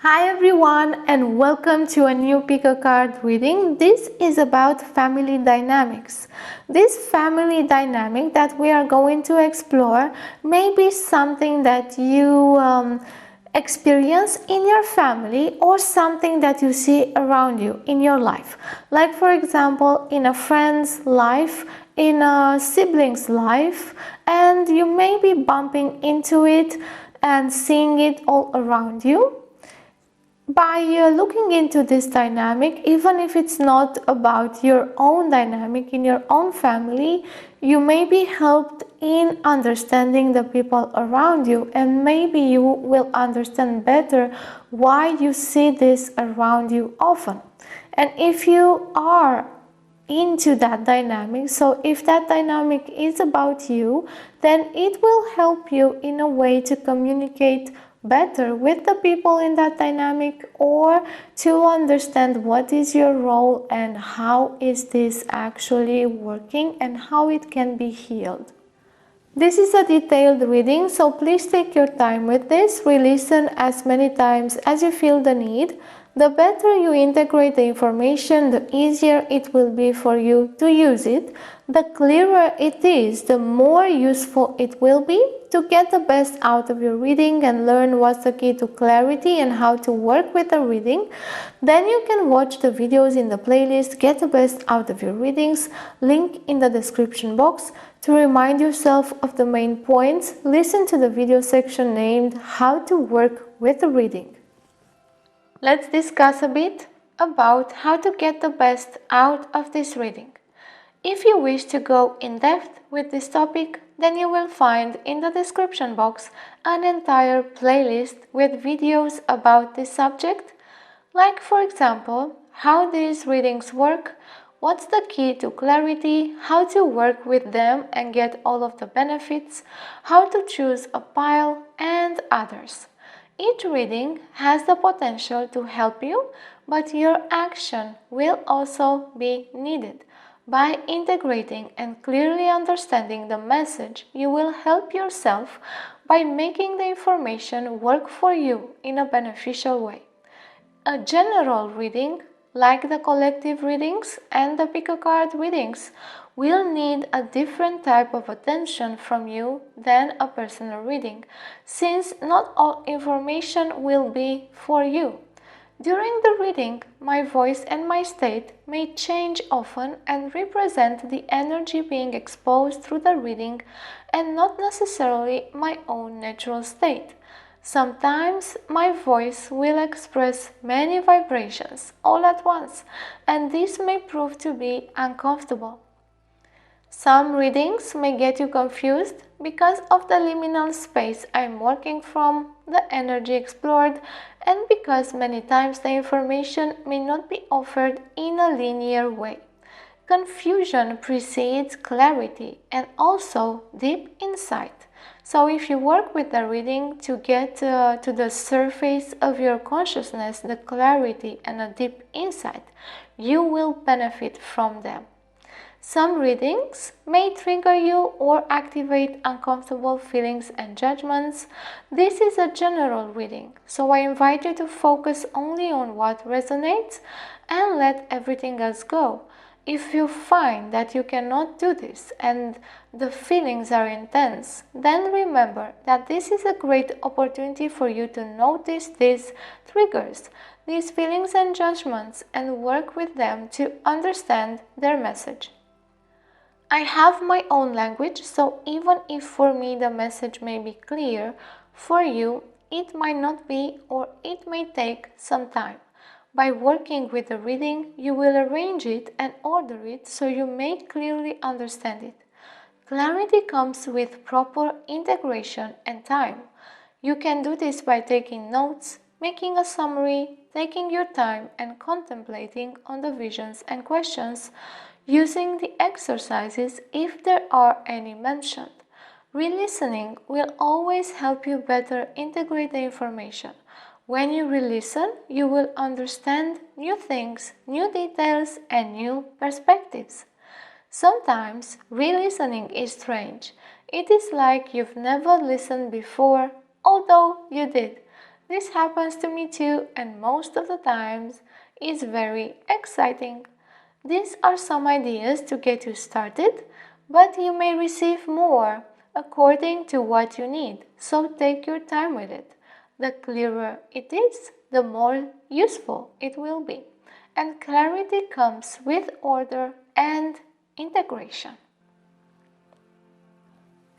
Hi everyone and welcome to a new pick a card reading. This is about family dynamics. This family dynamic that we are going to explore may be something that you experience in your family or something that you see around you in your life. Like for example, in a friend's life, in a sibling's life, and you may be bumping into it and seeing it all around you. By looking into this dynamic, even if it's not about your own dynamic in your own family, you may be helped in understanding the people around you, and maybe you will understand better why you see this around you often. And if you are into that dynamic, so if that dynamic is about you, then it will help you in a way to communicate better with the people in that dynamic, or to understand what is your role and how is this actually working and how it can be healed. This is a detailed reading, so please take your time with this. Re-listen as many times as you feel the need. The better you integrate the information, the easier it will be for you to use it. The clearer it is, the more useful it will be to get the best out of your reading and learn what's the key to clarity and how to work with the reading. Then you can watch the videos in the playlist Get the Best Out of Your Readings, link in the description box. To remind yourself of the main points, listen to the video section named How to Work with the Reading. Let's discuss a bit about how to get the best out of this reading. If you wish to go in depth with this topic, then you will find in the description box an entire playlist with videos about this subject, like for example, how these readings work, what's the key to clarity, how to work with them and get all of the benefits, how to choose a pile, and others. Each reading has the potential to help you, but your action will also be needed. By integrating and clearly understanding the message, you will help yourself by making the information work for you in a beneficial way. A general reading, like the collective readings and the pick a card readings, will need a different type of attention from you than a personal reading, since not all information will be for you. During the reading, my voice and my state may change often and represent the energy being exposed through the reading and not necessarily my own natural state. Sometimes my voice will express many vibrations all at once, and this may prove to be uncomfortable. Some readings may get you confused because of the liminal space I'm working from, the energy explored, and because many times the information may not be offered in a linear way. Confusion precedes clarity and also deep insight. So if you work with the reading to get to the surface of your consciousness, the clarity and a deep insight, you will benefit from them. Some readings may trigger you or activate uncomfortable feelings and judgments. This is a general reading, so I invite you to focus only on what resonates and let everything else go. If you find that you cannot do this and the feelings are intense, then remember that this is a great opportunity for you to notice these triggers, these feelings and judgments, and work with them to understand their message. I have my own language, so even if for me the message may be clear, for you it might not be, or it may take some time. By working with the reading, you will arrange it and order it so you may clearly understand it. Clarity comes with proper integration and time. You can do this by taking notes, making a summary, taking your time and contemplating on the visions and questions, using the exercises if there are any mentioned. Re-listening will always help you better integrate the information. When you re-listen, you will understand new things, new details, and new perspectives. Sometimes re-listening is strange. It is like you've never listened before, although you did. This happens to me too, and most of the times is very exciting. These are some ideas to get you started, but you may receive more according to what you need, so take your time with it. The clearer it is, the more useful it will be. And clarity comes with order and integration.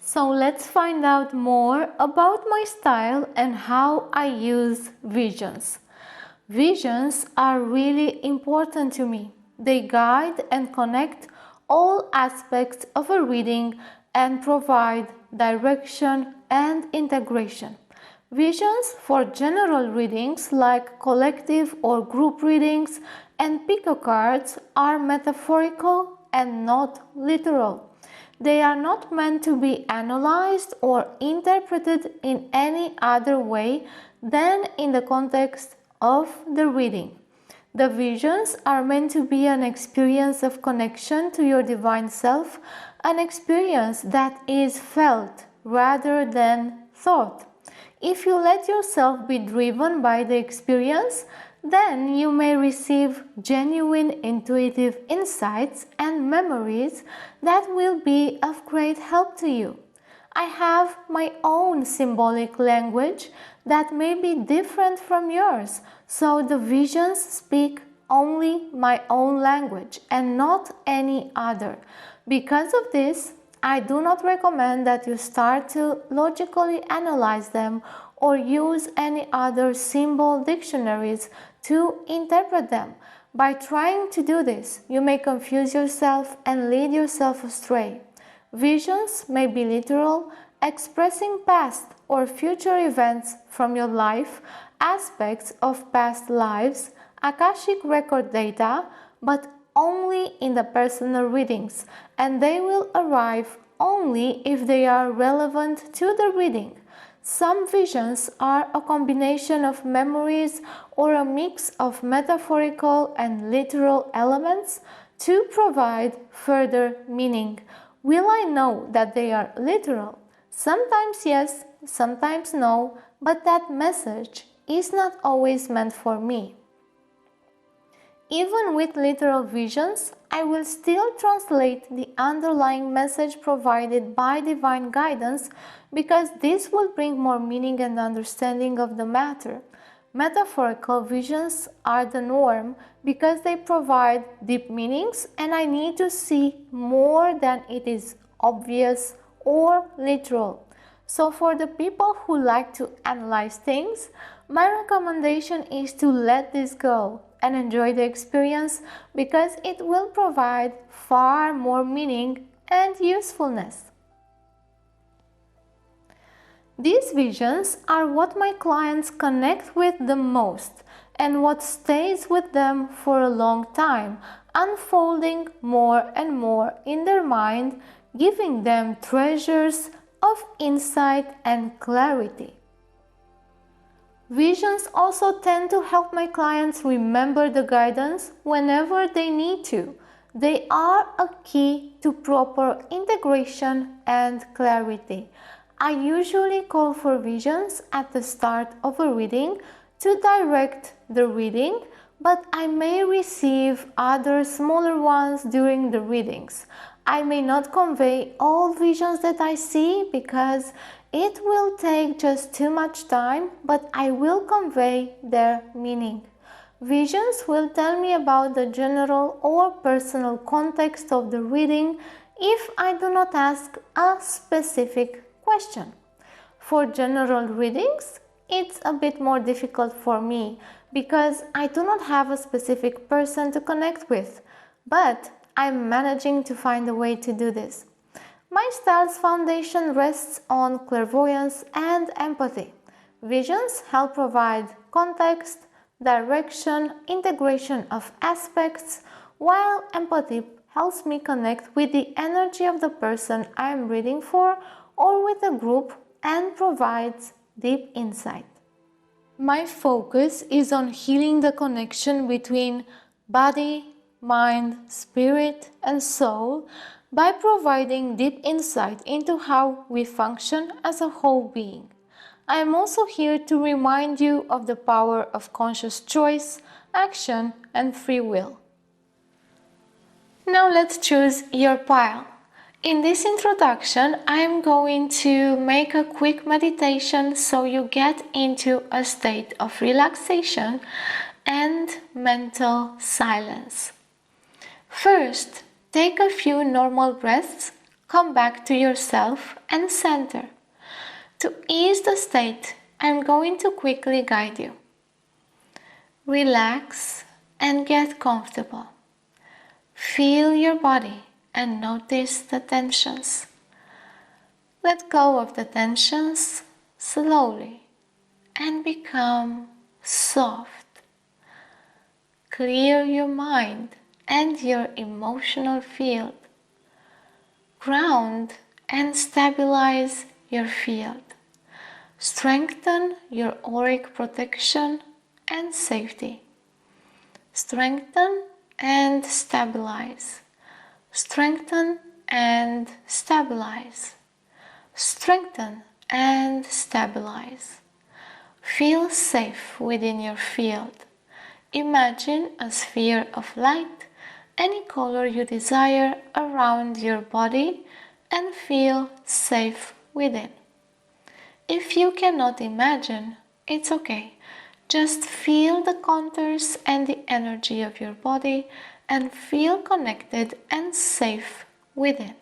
So let's find out more about my style and how I use visions. Visions are really important to me. They guide and connect all aspects of a reading and provide direction and integration. Visions for general readings like collective or group readings and pico cards are metaphorical and not literal. They are not meant to be analyzed or interpreted in any other way than in the context of the reading. The visions are meant to be an experience of connection to your divine self, an experience that is felt rather than thought. If you let yourself be driven by the experience, then you may receive genuine intuitive insights and memories that will be of great help to you. I have my own symbolic language that may be different from yours, so the visions speak only my own language and not any other. Because of this, I do not recommend that you start to logically analyze them or use any other symbol dictionaries to interpret them. By trying to do this, you may confuse yourself and lead yourself astray. Visions may be literal, expressing past or future events from your life, aspects of past lives, Akashic record data, but only in the personal readings, and they will arrive only if they are relevant to the reading. Some visions are a combination of memories or a mix of metaphorical and literal elements to provide further meaning. Will I know that they are literal? Sometimes yes, sometimes no, but that message is not always meant for me. Even with literal visions, I will still translate the underlying message provided by divine guidance because this will bring more meaning and understanding of the matter. Metaphorical visions are the norm because they provide deep meanings and I need to see more than it is obvious or literal. So for the people who like to analyze things, my recommendation is to let this go and enjoy the experience because it will provide far more meaning and usefulness. These visions are what my clients connect with the most and what stays with them for a long time, unfolding more and more in their mind, giving them treasures of insight and clarity. Visions also tend to help my clients remember the guidance whenever they need to. They are a key to proper integration and clarity. I usually call for visions at the start of a reading to direct the reading, but I may receive other smaller ones during the readings. I may not convey all visions that I see because it will take just too much time, but I will convey their meaning. Visions will tell me about the general or personal context of the reading if I do not ask a specific question. For general readings, it's a bit more difficult for me because I do not have a specific person to connect with, but I'm managing to find a way to do this. My style's foundation rests on clairvoyance and empathy. Visions help provide context, direction, integration of aspects, while empathy helps me connect with the energy of the person I am reading for or with a group and provides deep insight. My focus is on healing the connection between body, mind, spirit, and soul by providing deep insight into how we function as a whole being. I am also here to remind you of the power of conscious choice, action, and free will. Now let's choose your pile. In this introduction, I am going to make a quick meditation so you get into a state of relaxation and mental silence. First, take a few normal breaths, come back to yourself and center. To ease the state, I am going to quickly guide you. Relax and get comfortable. Feel your body and notice the tensions. Let go of the tensions slowly and become soft. Clear your mind and your emotional field. Ground and stabilize your field. Strengthen your auric protection and safety. Strengthen and stabilize. Strengthen and stabilize. Strengthen and stabilize. Feel safe within your field. Imagine a sphere of light, any color you desire, around your body and feel safe within. If you cannot imagine, it's okay. Just feel the contours and the energy of your body and feel connected and safe within.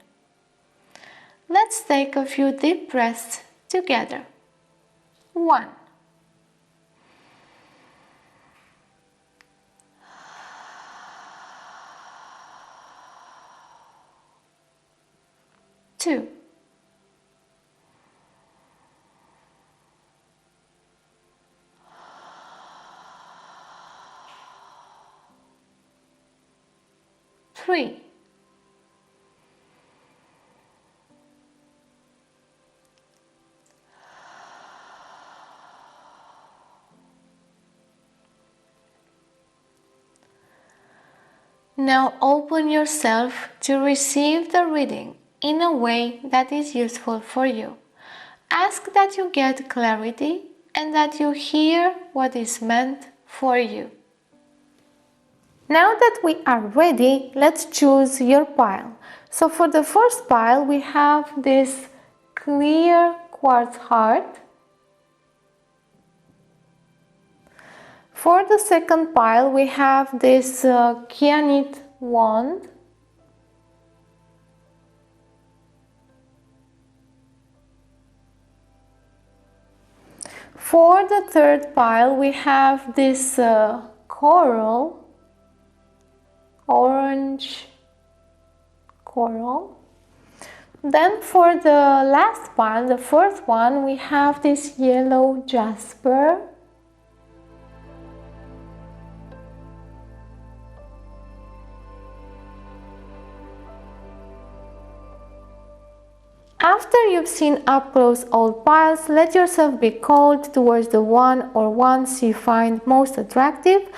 Let's take a few deep breaths together. 1. 2. 3. 'Now open yourself to receive the reading in a way that is useful for you. Ask that you get clarity and that you hear what is meant for you. Now that we are ready, let's choose your pile. So for the first pile, we have this clear quartz heart. For the second pile, we have this kyanite wand. For the third pile, we have this coral, orange coral. Then for the last pile, the fourth one, we have this yellow jasper. After you've seen up close all piles, let yourself be called towards the one or ones you find most attractive.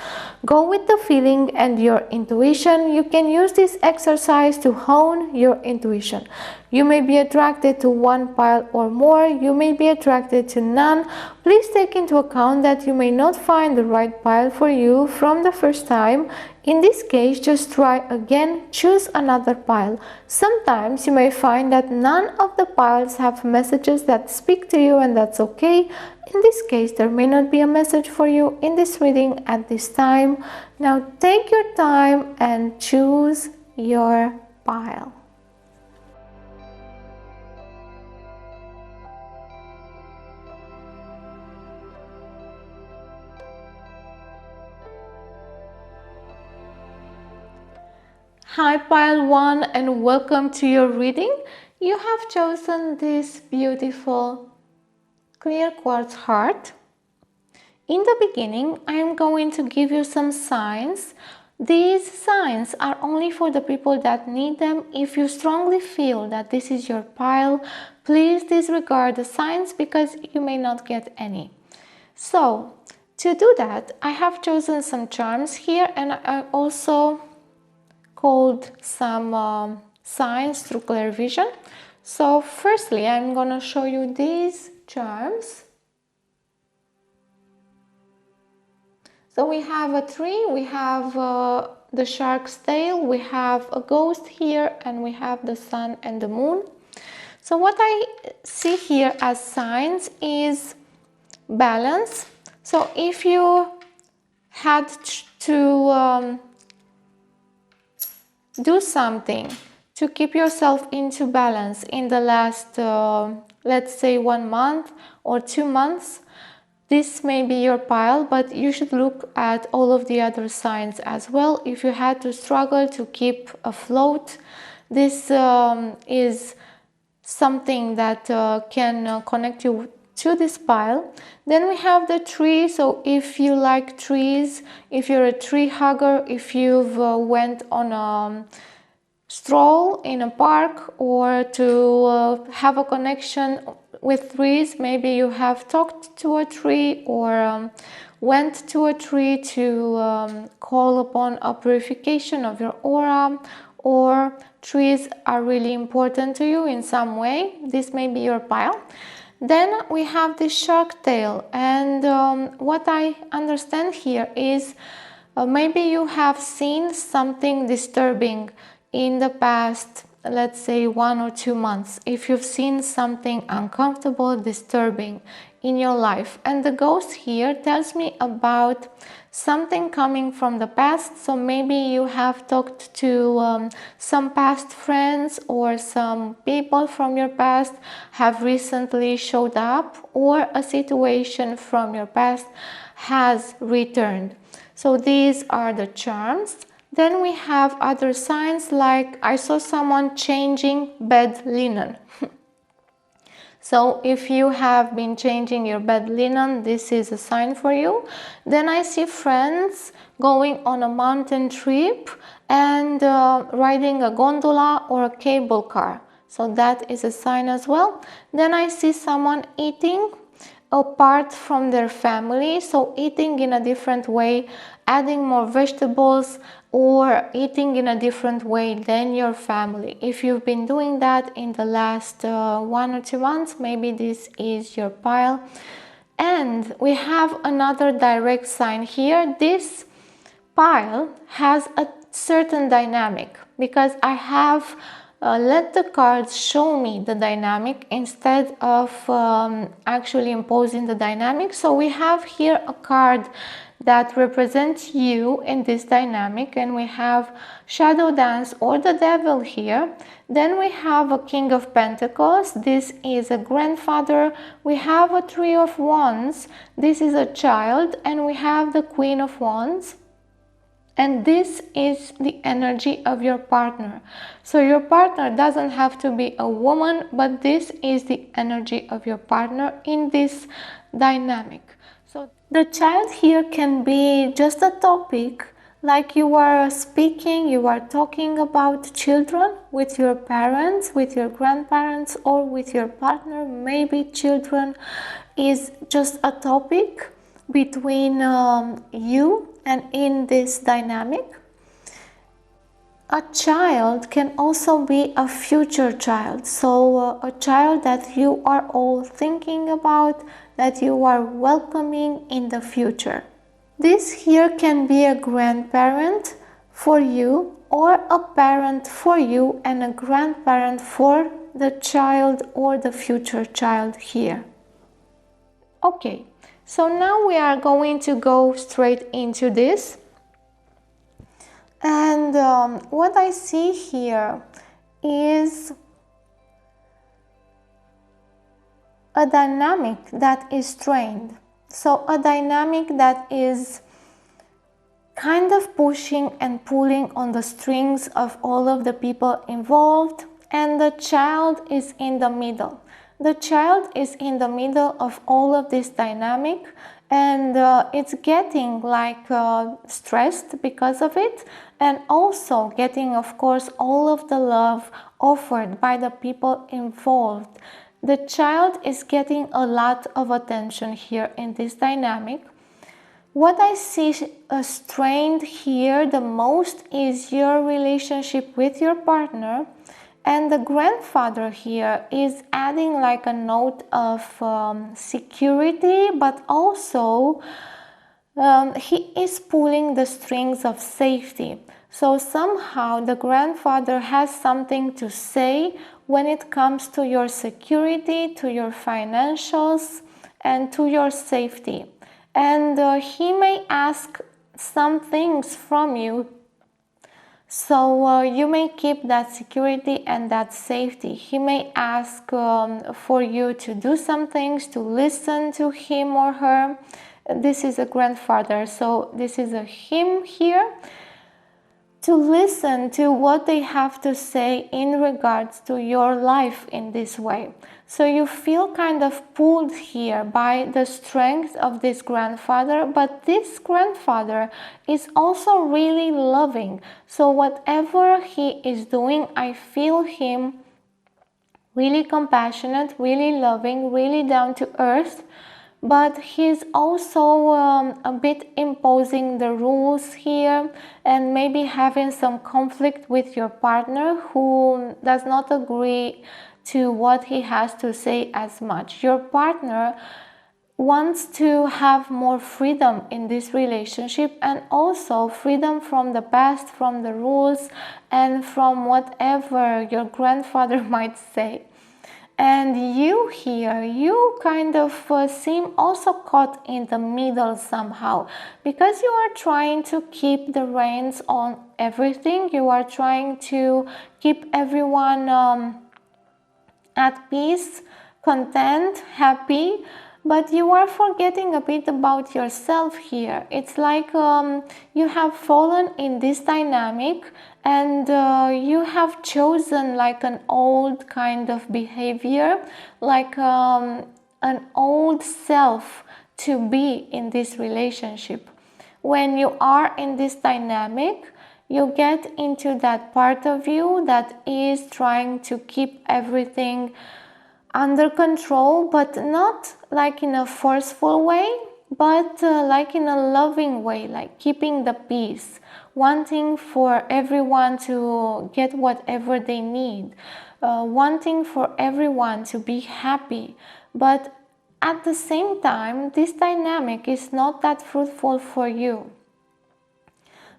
Go with the feeling and your intuition. You can use this exercise to hone your intuition. You may be attracted to one pile or more. You may be attracted to none. Please take into account that you may not find the right pile for you from the first time. In this case, just try again, choose another pile. Sometimes you may find that none of the piles have messages that speak to you, and that's okay. In this case, there may not be a message for you in this reading at this time. Now take your time and choose your pile. Hi pile 1 and welcome to your reading. You have chosen this beautiful clear quartz heart. In the beginning, I am going to give you some signs. These signs are only for the people that need them. If you strongly feel that this is your pile, please disregard the signs because you may not get any. So, to do that, I have chosen some charms here, and I also called some signs through clear vision. So firstly, I'm gonna show you these charms. So we have a tree, we have the shark's tail, we have a ghost here, and we have the sun and the moon. So what I see here as signs is balance. So if you had to do something to keep yourself into balance in the last, let's say 1 month or 2 months, this may be your pile, but you should look at all of the other signs as well. If you had to struggle to keep afloat, this is something that can connect you to this pile. Then we have the tree. So if you like trees, if you're a tree hugger, if you've went on a stroll in a park or to have a connection with trees, maybe you have talked to a tree or went to a tree to call upon a purification of your aura, or trees are really important to you in some way, this may be your pile. Then we have the shark tail, and what I understand here is maybe you have seen something disturbing in the past, let's say 1 or 2 months. If you've seen something uncomfortable, disturbing in your life, and the ghost here tells me about something coming from the past. So maybe you have talked to some past friends, or some people from your past have recently showed up, or a situation from your past has returned. So these are the charms. Then we have other signs, like I saw someone changing bed linen. So if you have been changing your bed linen, this is a sign for you. Then I see friends going on a mountain trip and riding a gondola or a cable car. So that is a sign as well. Then I see someone eating apart from their family, so eating in a different way, adding more vegetables, or eating in a different way than your family. If you've been doing that in the last 1 or 2 months, maybe this is your pile. And we have another direct sign here. This pile has a certain dynamic, because I have let the cards show me the dynamic instead of actually imposing the dynamic. So we have here a card that represents you in this dynamic, and we have shadow dance or the devil here. Then we have a king of pentacles. This is a grandfather. We have a three of wands. This is a child, and we have the queen of wands. And this is the energy of your partner. So your partner doesn't have to be a woman, but this is the energy of your partner in this dynamic. So the child here can be just a topic, like you are speaking, you are talking about children with your parents, with your grandparents, or with your partner. Maybe children is just a topic between you and in this dynamic. A child can also be a future child, so a child that you are all thinking about, that you are welcoming in the future. This here can be a grandparent for you, or a parent for you and a grandparent for the child or the future child here. Okay. So now we are going to go straight into this. And what I see here is a dynamic that is strained. So a dynamic that is kind of pushing and pulling on the strings of all of the people involved, and the child is in the middle. The child is in the middle of all of this dynamic, and it's getting like stressed because of it, and also getting, of course, all of the love offered by the people involved. The child is getting a lot of attention here in this dynamic. What I see strained here the most is your relationship with your partner. And the grandfather here is adding like a note of security, but also He is pulling the strings of safety. So somehow the grandfather has something to say when it comes to your security, to your financials, and to your safety. And he may ask some things from you, so you may keep that security and that safety. He may ask for you to do some things, to listen to him or her. This is a grandfather, so this is a him here, to listen to what they have to say in regards to your life in this way. So you feel kind of pulled here by the strength of this grandfather, but this grandfather is also really loving. So whatever he is doing, I feel him really compassionate, really loving, really down to earth. But he's also a bit imposing the rules here, and maybe having some conflict with your partner who does not agree to what he has to say as much. Your partner wants to have more freedom in this relationship, and also freedom from the past, from the rules, and from whatever your grandfather might say. And you here, you kind of seem also caught in the middle somehow, because you are trying to keep the reins on everything. You are trying to keep everyone at peace, content, happy, but you are forgetting a bit about yourself here. It's like you have fallen in this dynamic, and you have chosen like an old kind of behavior, like an old self to be in this relationship. When you are in this dynamic, you get into that part of you that is trying to keep everything under control, but not like in a forceful way, but like in a loving way, like keeping the peace, wanting for everyone to get whatever they need, wanting for everyone to be happy. But at the same time, this dynamic is not that fruitful for you,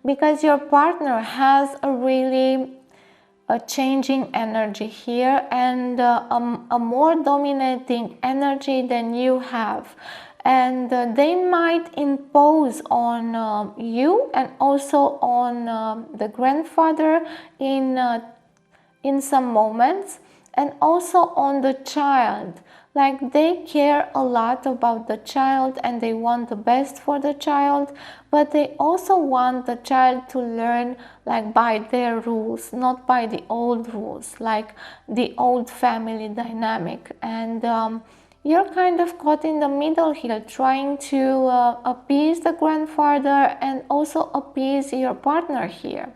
because your partner has a changing energy here, and a more dominating energy than you have. And they might impose on you, and also on the grandfather in some moments, and also on the child. Like they care a lot about the child, and they want the best for the child, but they also want the child to learn like by their rules, not by the old rules, like the old family dynamic. And you're kind of caught in the middle here, trying to appease the grandfather and also appease your partner here,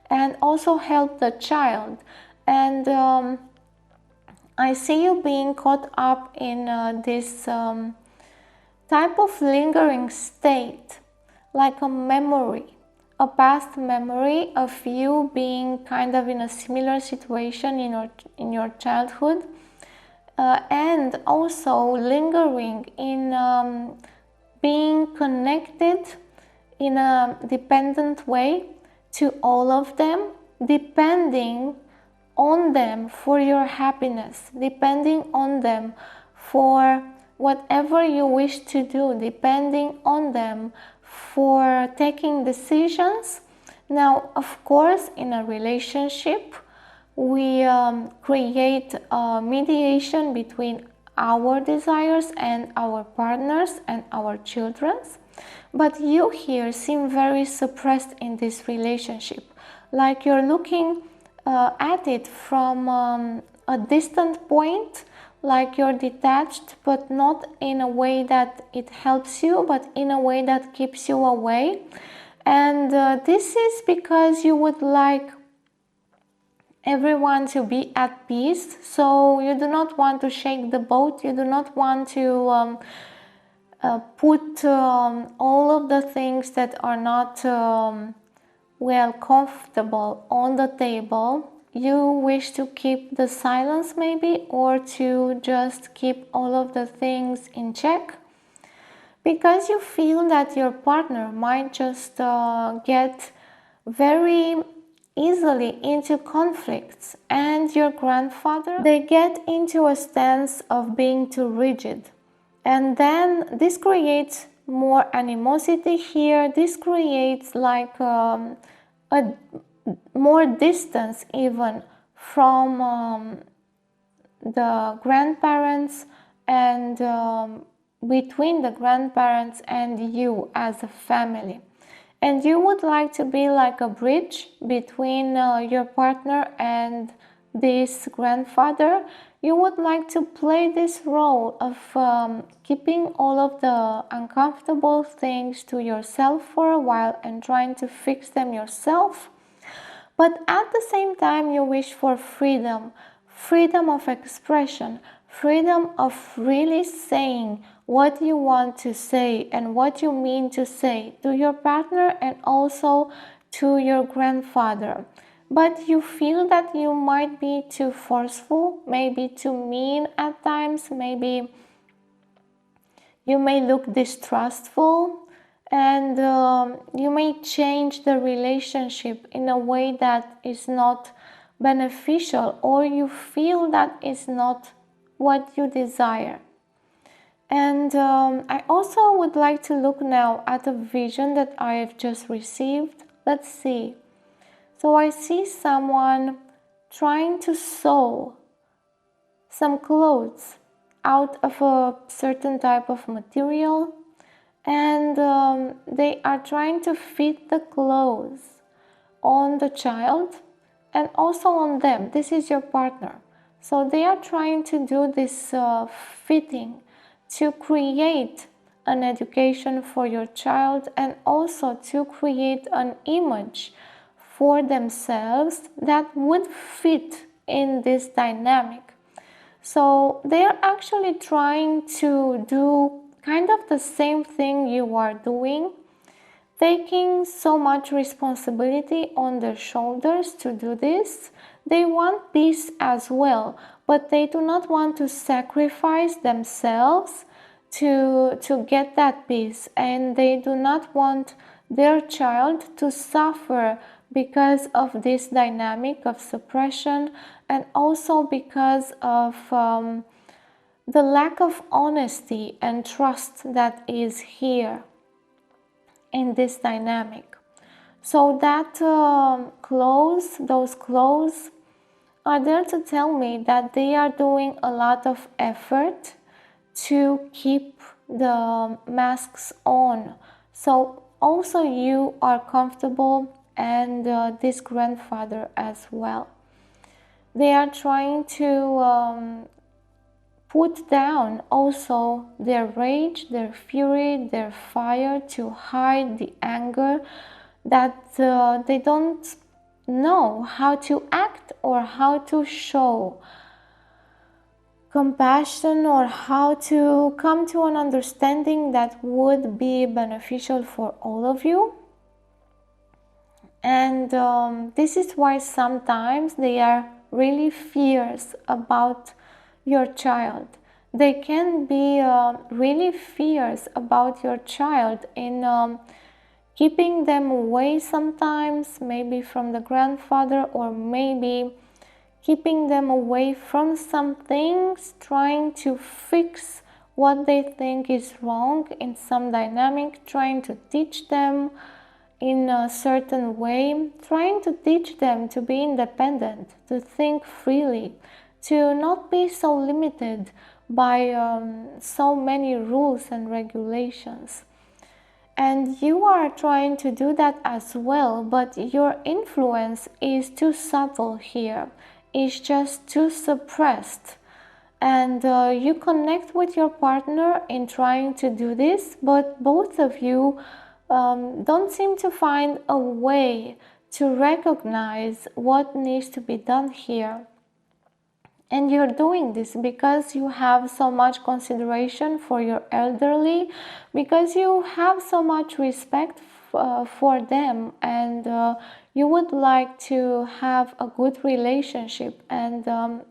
and also help the child. And I see you being caught up in this type of lingering state, like a memory, a past memory of you being kind of in a similar situation in your childhood, and also lingering in being connected in a dependent way to all of them, depending on them for your happiness, depending on them for whatever you wish to do, depending on them for taking decisions. Now, of course, in a relationship, we create a mediation between our desires and our partners and our children's. But you here seem very suppressed in this relationship, like you're looking at it from a distant point, like you're detached, but not in a way that it helps you, but in a way that keeps you away. And this is because you would like everyone to be at peace, so you do not want to shake the boat, you do not want to put all of the things that are not comfortable on the table. You wish to keep the silence maybe, or to just keep all of the things in check. because you feel that your partner might just get very easily into conflicts, and your grandfather, they get into a stance of being too rigid. And then this creates more animosity here. This creates like a more distance even from the grandparents, and between the grandparents and you as a family. And you would like to be like a bridge between your partner and this grandfather. You would like to play this role of keeping all of the uncomfortable things to yourself for a while and trying to fix them yourself. But at the same time, you wish for freedom, freedom of expression, freedom of really saying what you want to say and what you mean to say to your partner and also to your grandfather. But you feel that you might be too forceful, maybe too mean at times, maybe you may look distrustful, and you may change the relationship in a way that is not beneficial, or you feel that is not what you desire. And I also would like to look now at a vision that I have just received. Let's see. So I see someone trying to sew some clothes out of a certain type of material, and they are trying to fit the clothes on the child and also on them. This is your partner. So they are trying to do this fitting to create an education for your child and also to create an image for themselves that would fit in this dynamic. So they are actually trying to do kind of the same thing you are doing, taking so much responsibility on their shoulders to do this. They want peace as well, but they do not want to sacrifice themselves to get that peace, and they do not want their child to suffer because of this dynamic of suppression, and also because of the lack of honesty and trust that is here in this dynamic. So that those clothes are there to tell me that they are doing a lot of effort to keep the masks on. So also you are comfortable, and this grandfather as well. They are trying to put down also their rage, their fury, their fire, to hide the anger that they don't know how to act or how to show compassion, or how to come to an understanding that would be beneficial for all of you. And this is why sometimes they are really fierce about your child. They can be really fierce about your child in keeping them away sometimes, maybe from the grandfather, or maybe keeping them away from some things, trying to fix what they think is wrong in some dynamic, trying to teach them in a certain way, trying to teach them to be independent, to think freely, to not be so limited by so many rules and regulations. And you are trying to do that as well, but your influence is too subtle here. It's just too suppressed. And you connect with your partner in trying to do this, but both of you don't seem to find a way to recognize what needs to be done here. And you're doing this because you have so much consideration for your elderly, because you have so much respect for them, and you would like to have a good relationship. And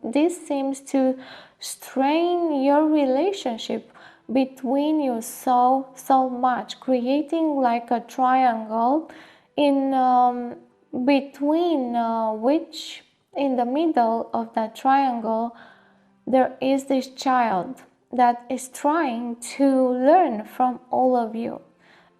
this seems to strain your relationship between you so much, creating like a triangle in between which in the middle of that triangle there is this child that is trying to learn from all of you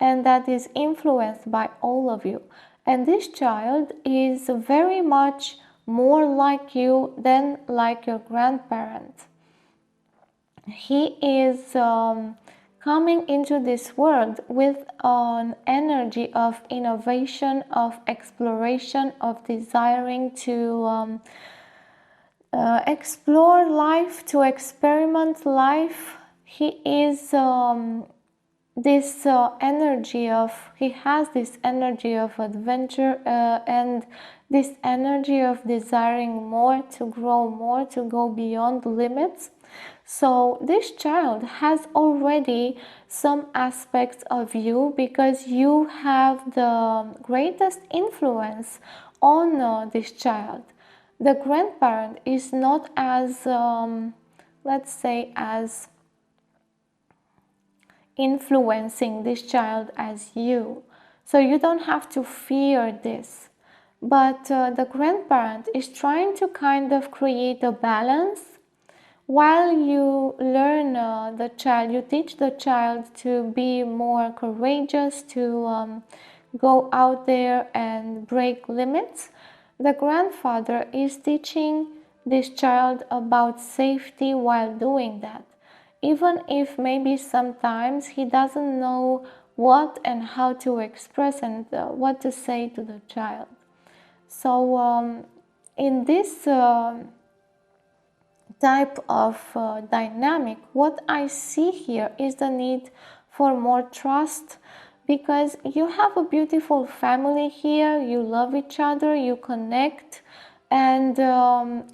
and that is influenced by all of you. And this child is very much more like you than like your grandparent. He is coming into this world with an energy of innovation, of exploration, of desiring to explore life, to experiment life. He is this energy of, he has this energy of adventure and this energy of desiring more, to grow more, to go beyond limits. So this child has already some aspects of you because you have the greatest influence on this child. The grandparent is not as, let's say, as influencing this child as you. So you don't have to fear this. But the grandparent is trying to kind of create a balance while you learn the child, you teach the child to be more courageous, to go out there and break limits. The grandfather is teaching this child about safety while doing that, even if maybe sometimes he doesn't know what and how to express and what to say to the child. So in this type of dynamic, what I see here is the need for more trust, because you have a beautiful family here, you love each other, you connect, and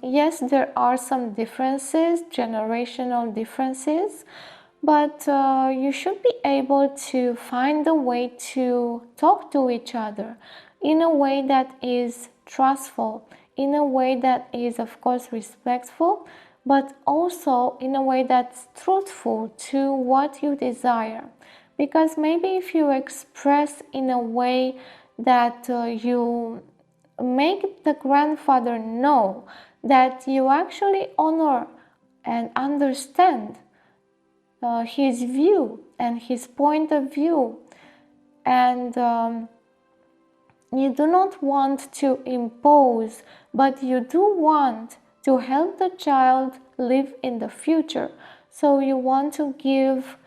yes, there are some differences, generational differences, but you should be able to find a way to talk to each other in a way that is trustful, in a way that is, of course, respectful, but also in a way that's truthful to what you desire. Because maybe if you express in a way that you make the grandfather know that you actually honor and understand his view and his point of view, and you do not want to impose, but you do want to help the child live in the future. So you want to give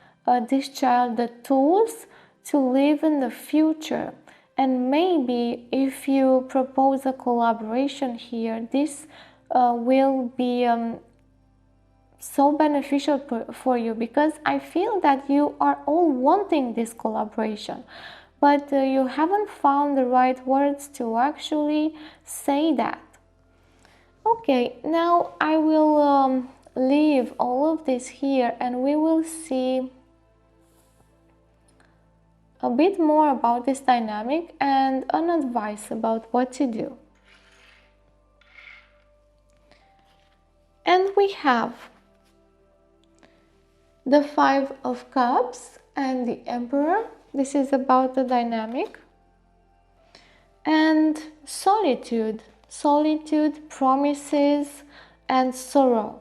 this child the tools to live in the future. And maybe if you propose a collaboration here, this will be so beneficial for you, because I feel that you are all wanting this collaboration, but you haven't found the right words to actually say that. Okay, now I will leave all of this here and we will see a bit more about this dynamic and an advice about what to do. And we have the Five of Cups and the Emperor. This is about the dynamic. And solitude, promises, and sorrow.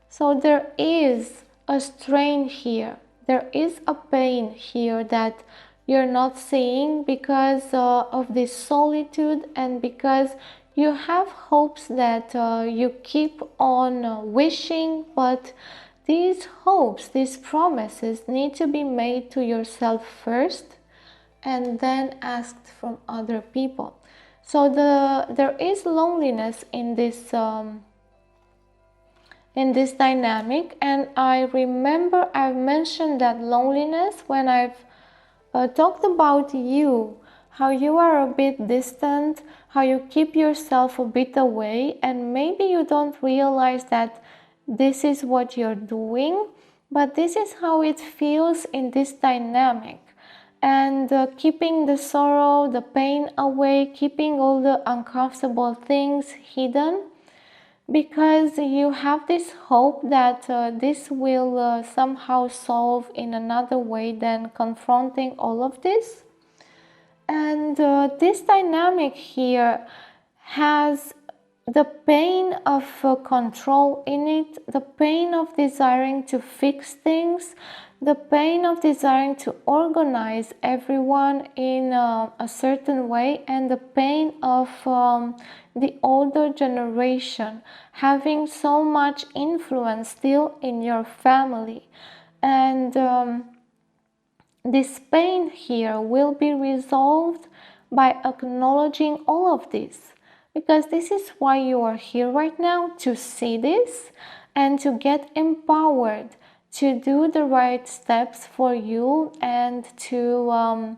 So there is a strain here. There is a pain here that you're not seeing because of this solitude, and because you have hopes that you keep on wishing, but these hopes, these promises need to be made to yourself first and then asked from other people. So there is loneliness in this dynamic, and I remember I've mentioned that loneliness when I've talked about you, how you are a bit distant, how you keep yourself a bit away, and maybe you don't realize that this is what you're doing, but this is how it feels in this dynamic. And keeping the sorrow, the pain away, keeping all the uncomfortable things hidden, because you have this hope that this will somehow solve in another way than confronting all of this. And this dynamic here has the pain of control in it, the pain of desiring to fix things, the pain of desiring to organize everyone in a certain way, and the pain of the older generation having so much influence still in your family. And this pain here will be resolved by acknowledging all of this, because this is why you are here right now, to see this and to get empowered to do the right steps for you, and to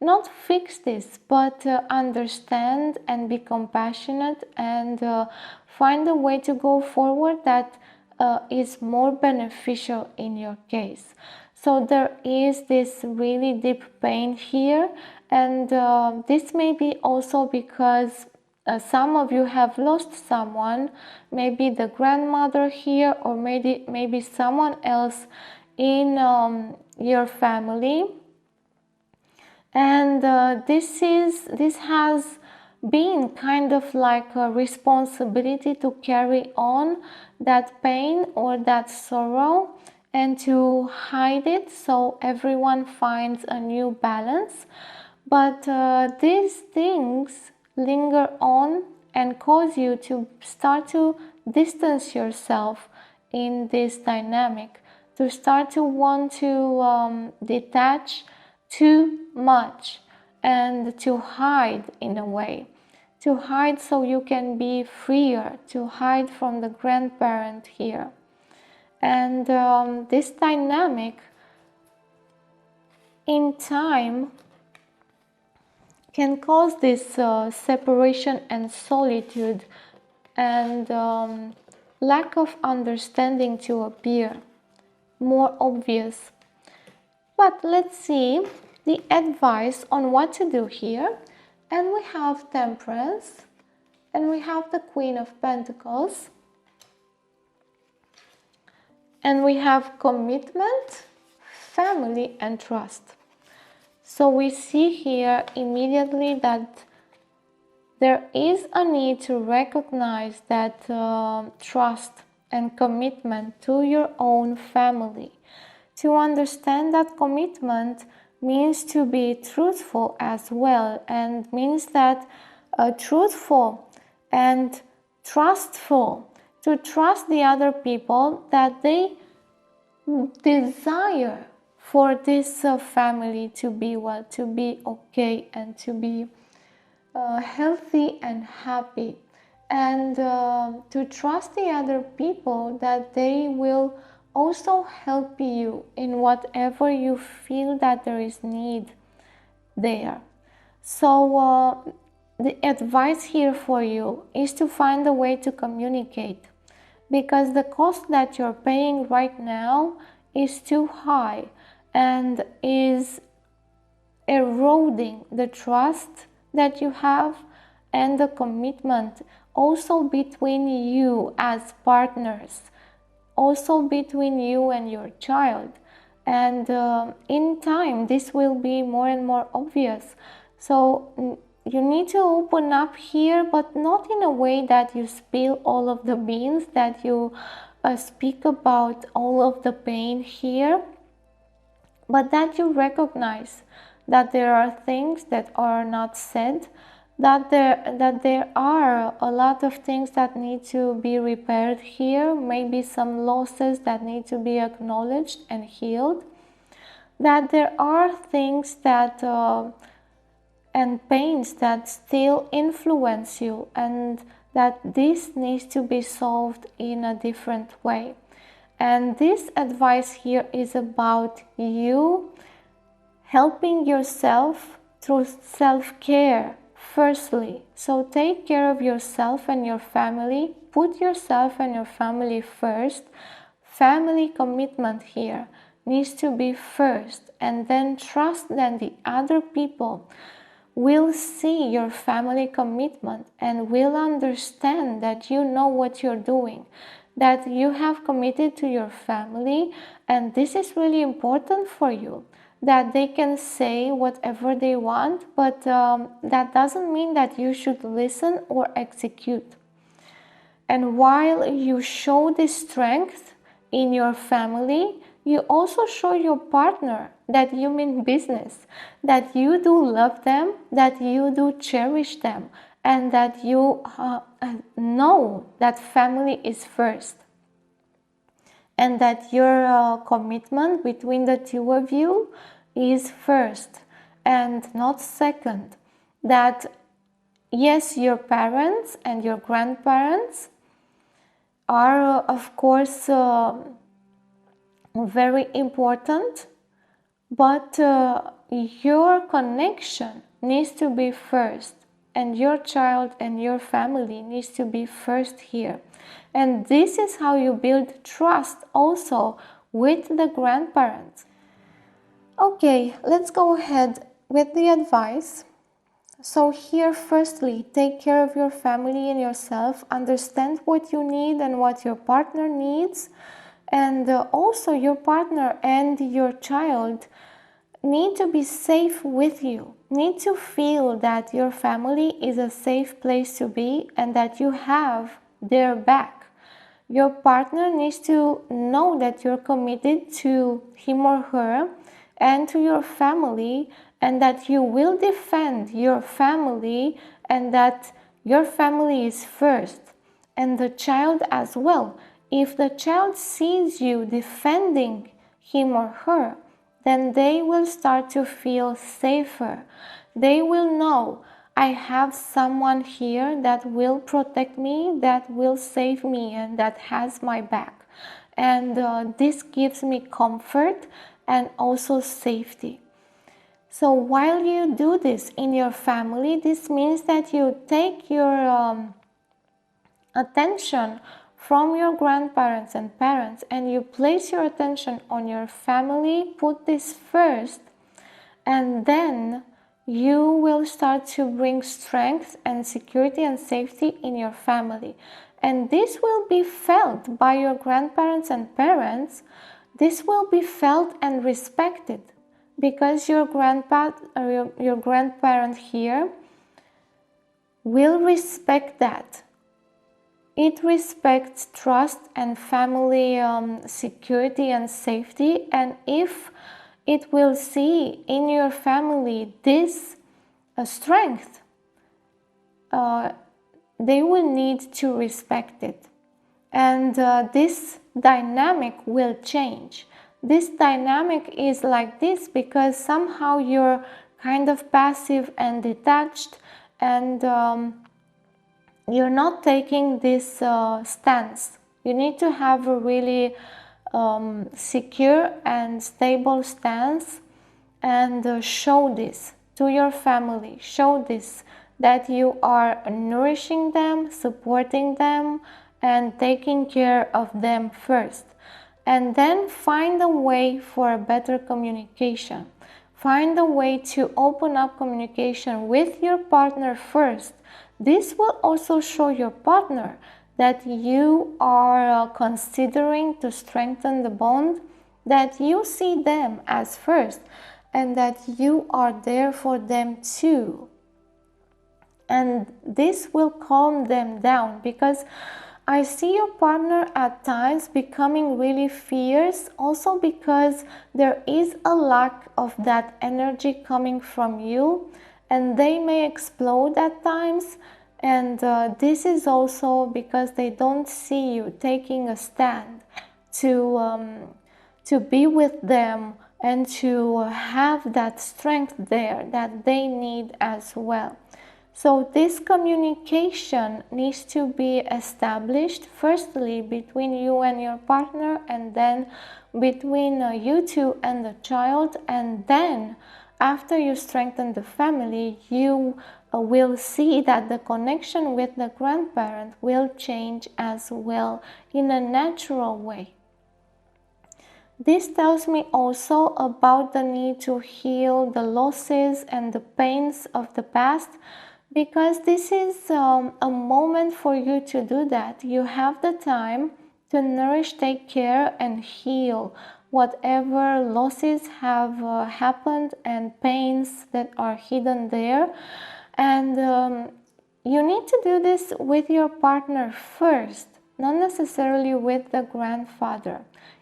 not fix this, but understand and be compassionate, and find a way to go forward that is more beneficial in your case. So there is this really deep pain here, and this may be also because some of you have lost someone, maybe the grandmother here, or maybe someone else in your family. And this has been kind of like a responsibility to carry on that pain or that sorrow, and to hide it so everyone finds a new balance. But these things linger on and cause you to start to distance yourself in this dynamic, to start to want to detach too much, and to hide in a way, to hide so you can be freer, to hide from the grandparent here. And this dynamic in time can cause this separation and solitude, and lack of understanding to appear more obvious. But let's see the advice on what to do here. And we have Temperance, and we have the Queen of Pentacles, and we have Commitment, Family, and Trust. So we see here immediately that there is a need to recognize that trust and commitment to your own family, to understand that commitment means to be truthful as well, and means that truthful and trustful, to trust the other people, that they desire for this family to be well, to be okay, and to be healthy and happy, and to trust the other people that they will also help you in whatever you feel that there is need there. So the advice here for you is to find a way to communicate, because the cost that you're paying right now is too high and is eroding the trust that you have and the commitment also between you as partners, also between you and your child. And in time this will be more and more obvious. So you need to open up here, but not in a way that you spill all of the beans, that you speak about all of the pain here, but that you recognize that there are things that are not said, that there are a lot of things that need to be repaired here, maybe some losses that need to be acknowledged and healed, that there are things that and pains that still influence you, and that this needs to be solved in a different way. And this advice here is about you helping yourself through self-care firstly. So take care of yourself and your family. Put yourself and your family first. Family commitment here needs to be first, and then trust then the other people. will see your family commitment and will understand that you know what you're doing, that you have committed to your family, and this is really important for you. That they can say whatever they want, but that doesn't mean that you should listen or execute. And while you show this strength in your family, you also show your partner that you mean business, that you do love them, that you do cherish them, and that you know that family is first. And that your commitment between the two of you is first and not second. That yes, your parents and your grandparents are of course very important, but your connection needs to be first, and your child and your family needs to be first here. And this is how you build trust also with the grandparents. Okay, let's go ahead with the advice. So here, firstly, take care of your family and yourself. Understand what you need and what your partner needs. And also your partner and your child need to be safe with you, need to feel that your family is a safe place to be and that you have their back. Your partner needs to know that you're committed to him or her and to your family, and that you will defend your family, and that your family is first, and the child as well. If the child sees you defending him or her, then they will start to feel safer. They will know, I have someone here that will protect me, that will save me, and that has my back. And this gives me comfort and also safety. So while you do this in your family, this means that you take your attention from your grandparents and parents, and you place your attention on your family, put this first, and then you will start to bring strength and security and safety in your family. And this will be felt by your grandparents and parents. This will be felt and respected, because your your grandparent here will respect that. It respects trust and family security and safety. And if it will see in your family this strength, they will need to respect it. And this dynamic will change. This dynamic is like this because somehow you're kind of passive and detached, and you're not taking this stance. You need to have a really secure and stable stance, and show this to your family. Show this, that you are nourishing them, supporting them, and taking care of them first. And then find a way for a better communication. Find a way to open up communication with your partner first. This will also show your partner that you are considering to strengthen the bond, that you see them as first, and that you are there for them too. And this will calm them down, because I see your partner at times becoming really fierce, also because there is a lack of that energy coming from you, and they may explode at times. And this is also because they don't see you taking a stand to be with them and to have that strength there that they need as well. So this communication needs to be established, firstly between you and your partner, and then between you two and the child. And then after you strengthen the family, you will see that the connection with the grandparent will change as well in a natural way. This tells me also about the need to heal the losses and the pains of the past, because this is a moment for you to do that. You have the time to nourish, take care, and heal whatever losses have happened and pains that are hidden there. And you need to do this with your partner first, not necessarily with the grandfather.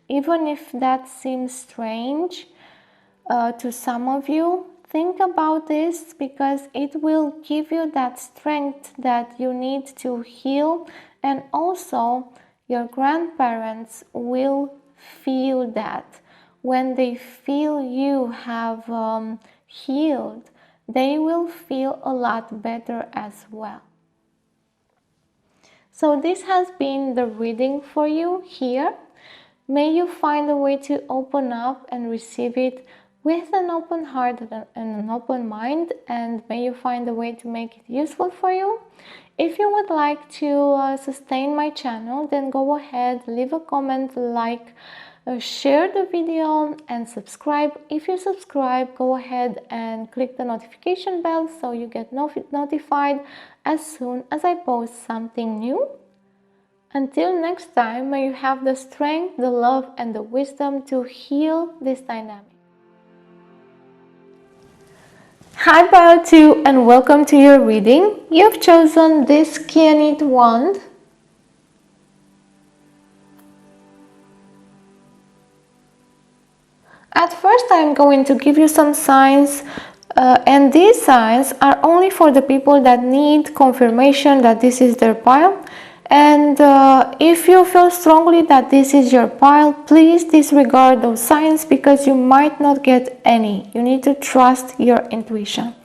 Even if that seems strange to some of you, think about this, because it will give you that strength that you need to heal, and also your grandparents will feel that. When they feel you have healed, they will feel a lot better as well. So this has been the reading for you here. May you find a way to open up and receive it with an open heart and an open mind, and may you find a way to make it useful for you. If you would like to sustain my channel, then go ahead, leave a comment, like, share the video, and subscribe. If you subscribe, go ahead and click the notification bell so you get notified as soon as I post something new. Until next time, may you have the strength, the love, and the wisdom to heal this dynamic. Hi Bio 2, and welcome to your reading. You've chosen this Kyanite wand. At first, I'm going to give you some signs, and these signs are only for the people that need confirmation that this is their pile. And if you feel strongly that this is your pile, please disregard those signs, because you might not get any. You need to trust your intuition.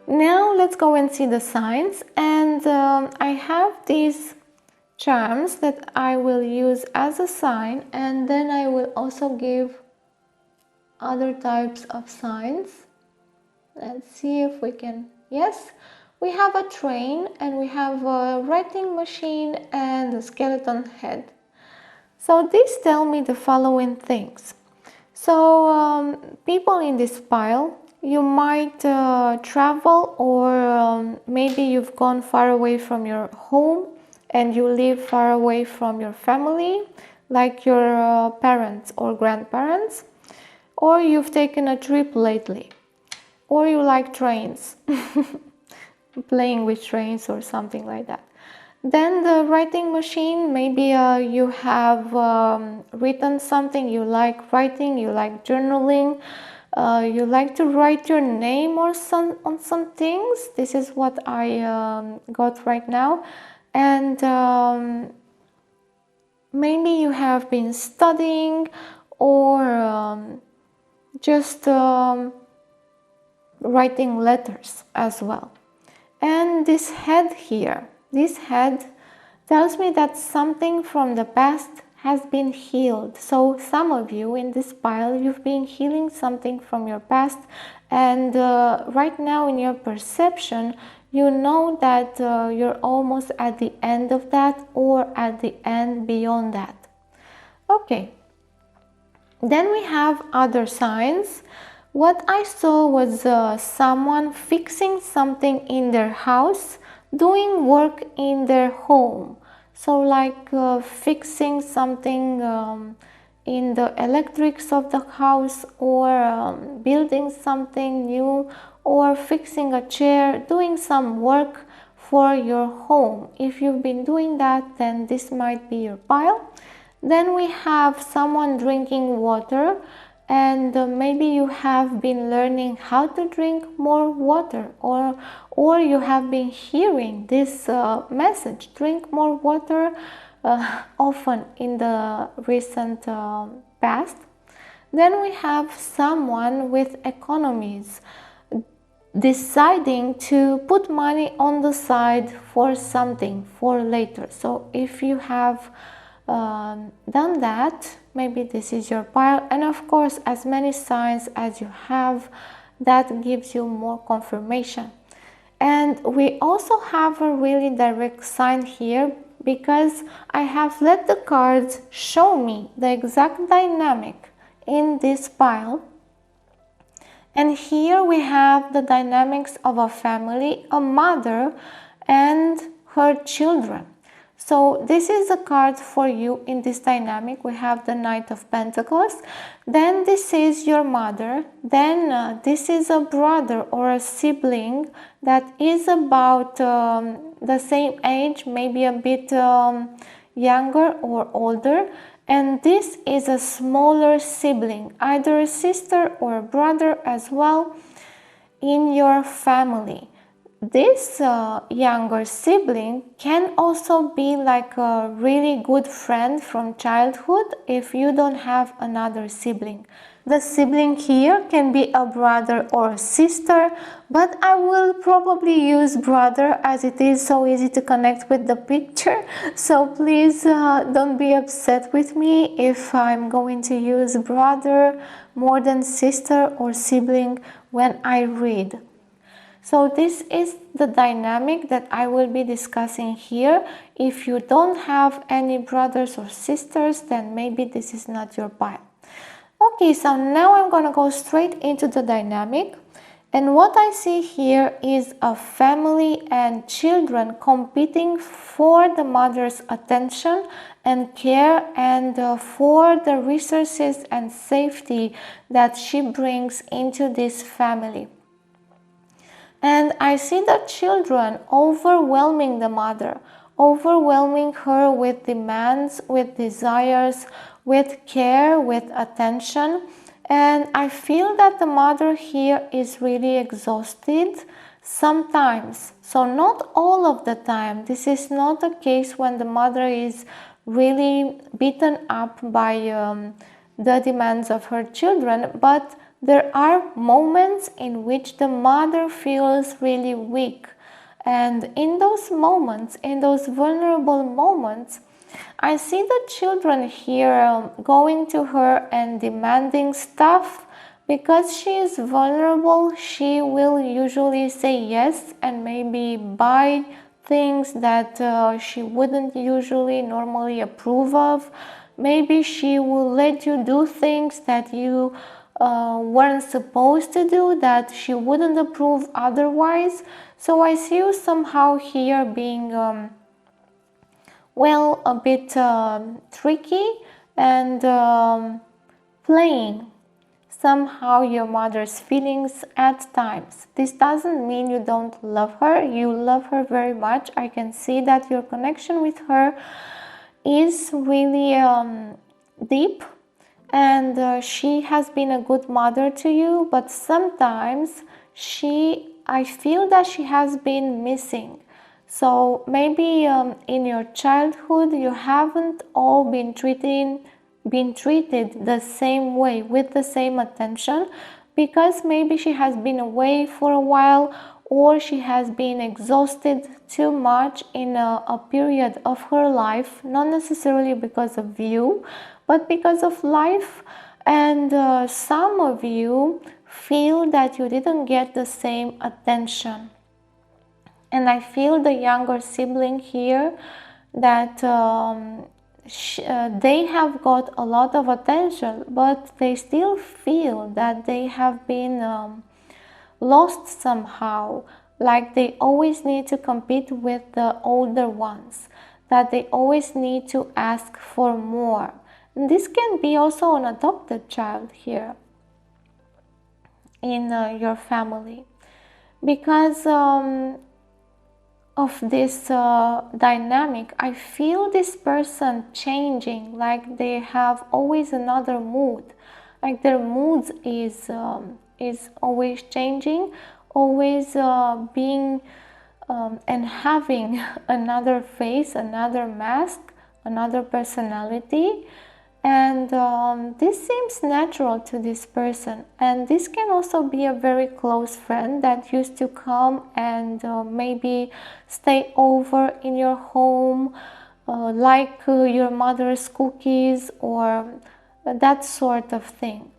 Now let's go and see the signs. And I have these charms that I will use as a sign, and then I will also give other types of signs. Let's see if we can. Yes, we have a train, and we have a writing machine, and a skeleton head. So these tell me the following things. So people in this pile, you might travel, or maybe you've gone far away from your home and you live far away from your family, like your parents or grandparents. Or you've taken a trip lately, or you like trains, playing with trains or something like that. Then the writing machine, maybe you have written something, you like writing, you like journaling, you like to write your name or on some things. This is what I got right now. And maybe you have been studying, or just writing letters as well. And this head here, this head tells me that something from the past has been healed. So some of you in this pile, you've been healing something from your past, and right now in your perception, you know that you're almost at the end of that, or at the end beyond that. Okay. Then we have other signs. What I saw was someone fixing something in their house, doing work in their home. So like fixing something in the electrics of the house, or building something new, or fixing a chair, doing some work for your home. If you've been doing that, then this might be your pile. Then we have someone drinking water, and maybe you have been learning how to drink more water, or you have been hearing this message, drink more water, often in the recent past. Then we have someone with economies, deciding to put money on the side for something for later. So if you have done that, maybe this is your pile. And of course, as many signs as you have, that gives you more confirmation. And we also have a really direct sign here, because I have let the cards show me the exact dynamic in this pile. And here we have the dynamics of a family, a mother and her children. So this is a card for you in this dynamic. We have the Knight of Pentacles. Then this is your mother. Then this is a brother or a sibling that is about the same age, maybe a bit younger or older. And this is a smaller sibling, either a sister or a brother as well in your family. This younger sibling can also be like a really good friend from childhood if you don't have another sibling. The sibling here can be a brother or a sister, but I will probably use brother as it is so easy to connect with the picture. So please don't be upset with me if I'm going to use brother more than sister or sibling when I read. So this is the dynamic that I will be discussing here. If you don't have any brothers or sisters, then maybe this is not your pile. Okay, so now I'm going to go straight into the dynamic. And what I see here is a family and children competing for the mother's attention and care and for the resources and safety that she brings into this family. And I see the children overwhelming the mother, overwhelming her with demands, with desires, with care, with attention. And I feel that the mother here is really exhausted sometimes. So not all of the time. This is not the case when the mother is really beaten up by the demands of her children, but there are moments in which the mother feels really weak. And in those moments, in those vulnerable moments, I see the children here going to her and demanding stuff. Because she is vulnerable, she will usually say yes and maybe buy things that she wouldn't usually normally approve of. Maybe she will let you do things that you weren't supposed to do, that she wouldn't approve otherwise. So I see you somehow here being a bit tricky and playing somehow your mother's feelings at times. This doesn't mean you don't love her. You love her very much. I can see that your connection with her is really deep, and she has been a good mother to you, but sometimes I feel that she has been missing. So maybe in your childhood you haven't all been treated the same way, with the same attention, because maybe she has been away for a while, or she has been exhausted too much in a period of her life, not necessarily because of you, but because of life. And some of you feel that you didn't get the same attention. And I feel the younger sibling here that they have got a lot of attention, but they still feel that they have been lost somehow, like they always need to compete with the older ones, that they always need to ask for more. And this can be also an adopted child here in your family, because of this dynamic. I feel this person changing, like they have always another mood, like their mood is always changing, always being and having another face, another mask, another personality. And this seems natural to this person. And this can also be a very close friend that used to come and maybe stay over in your home, like your mother's cookies or that sort of thing.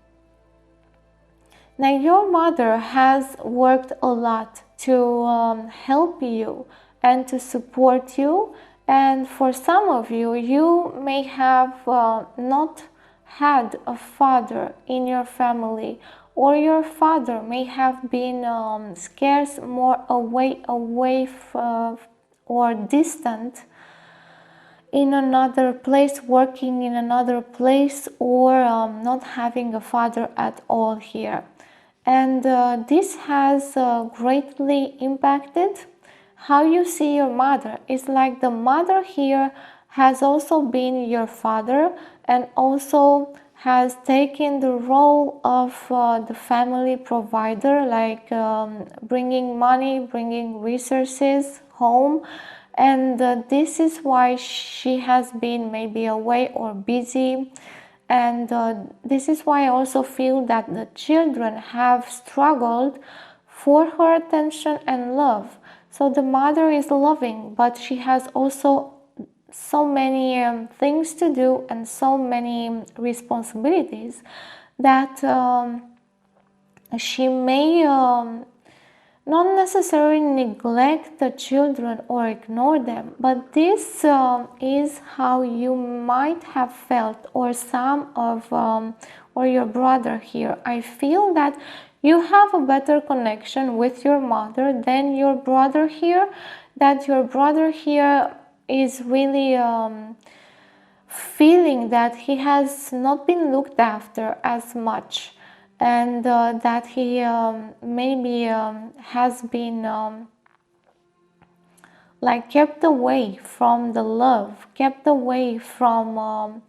Now, your mother has worked a lot to help you and to support you. And for some of you, you may have not had a father in your family, or your father may have been scarce, more away or distant in another place, working in another place, or not having a father at all here. And this has greatly impacted how you see your mother. It's like the mother here has also been your father, and also has taken the role of the family provider, like bringing money, bringing resources home. And this is why she has been maybe away or busy. And this is why I also feel that the children have struggled for her attention and love. So the mother is loving, but she has also so many things to do and so many responsibilities that she may not necessarily neglect the children or ignore them, but this is how you might have felt, or some of or your brother here. I feel that you have a better connection with your mother than your brother here, that your brother here is really feeling that he has not been looked after as much, and that he maybe has been like kept away from the love, kept away from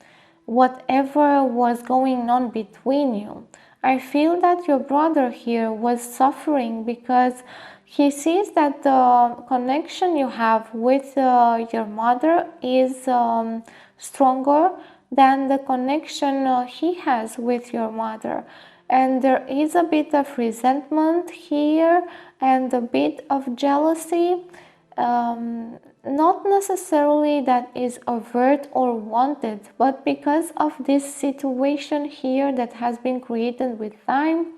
whatever was going on between you. I feel that your brother here was suffering because he sees that the connection you have with your mother is stronger than the connection he has with your mother. And there is a bit of resentment here and a bit of jealousy. Not necessarily that is overt or wanted, but because of this situation here that has been created with time.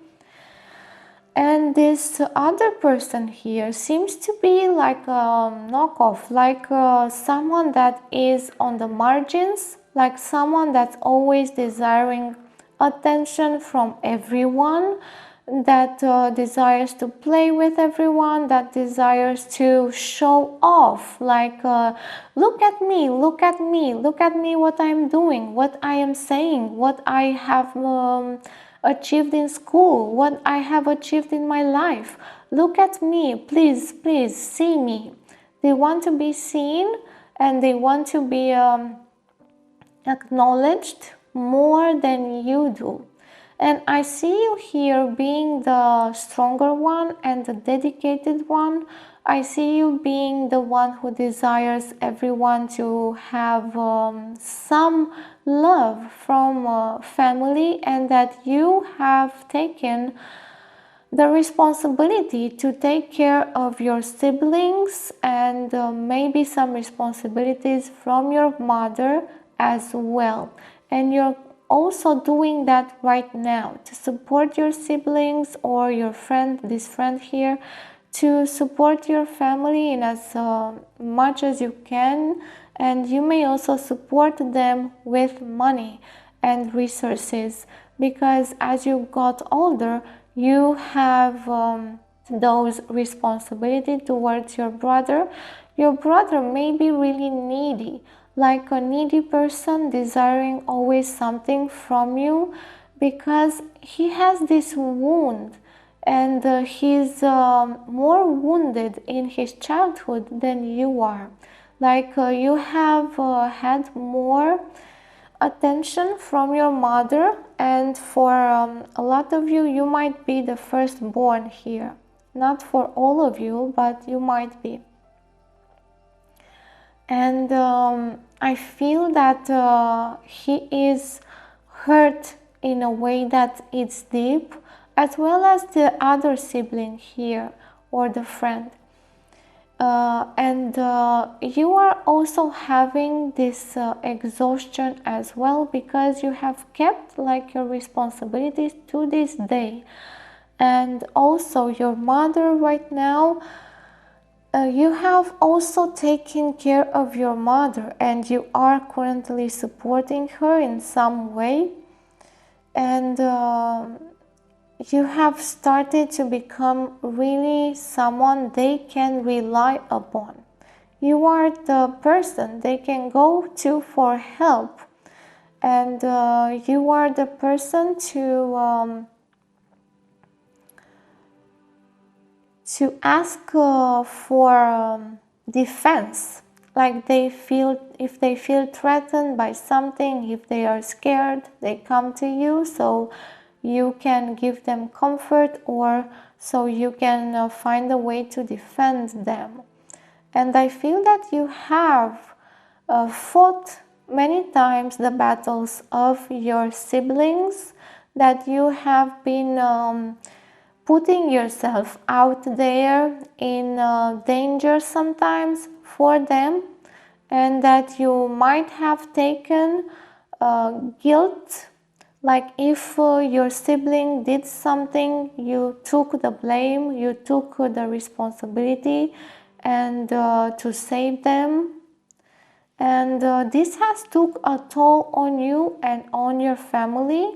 And this other person here seems to be like a knockoff, like someone that is on the margins, like someone that's always desiring attention from everyone, that desires to play with everyone, that desires to show off, like look at me, look at me, look at me, what I'm doing, what I am saying, what I have achieved in school, what I have achieved in my life. Look at me, please, please see me. They want to be seen, and they want to be acknowledged more than you do. And I see you here being the stronger one and the dedicated one. I see you being the one who desires everyone to have some love from family, and that you have taken the responsibility to take care of your siblings, and maybe some responsibilities from your mother as well. And you're also doing that right now to support your siblings or your friend, this friend here, to support your family in as much as you can. And you may also support them with money and resources, because as you got older, you have those responsibility towards your brother. Your brother may be really needy, like a needy person desiring always something from you, because he has this wound, and he's more wounded in his childhood than you are. Like you have had more attention from your mother, and for a lot of you, you might be the firstborn here. Not for all of you, but you might be. And I feel that he is hurt in a way that it's deep, as well as the other sibling here, or the friend. And you are also having this exhaustion as well, because you have kept like your responsibilities to this day. And also your mother right now, you have also taken care of your mother, and you are currently supporting her in some way. and you have started to become really someone they can rely upon. You are the person they can go to for help, and you are the person to ask for defense. Like if they feel threatened by something, if they are scared, they come to you, so you can give them comfort, or so you can find a way to defend them. And I feel that you have fought many times the battles of your siblings, that you have been putting yourself out there in danger sometimes for them, and that you might have taken guilt. Like if your sibling did something, you took the blame, you took the responsibility, and to save them. And this has took a toll on you and on your family,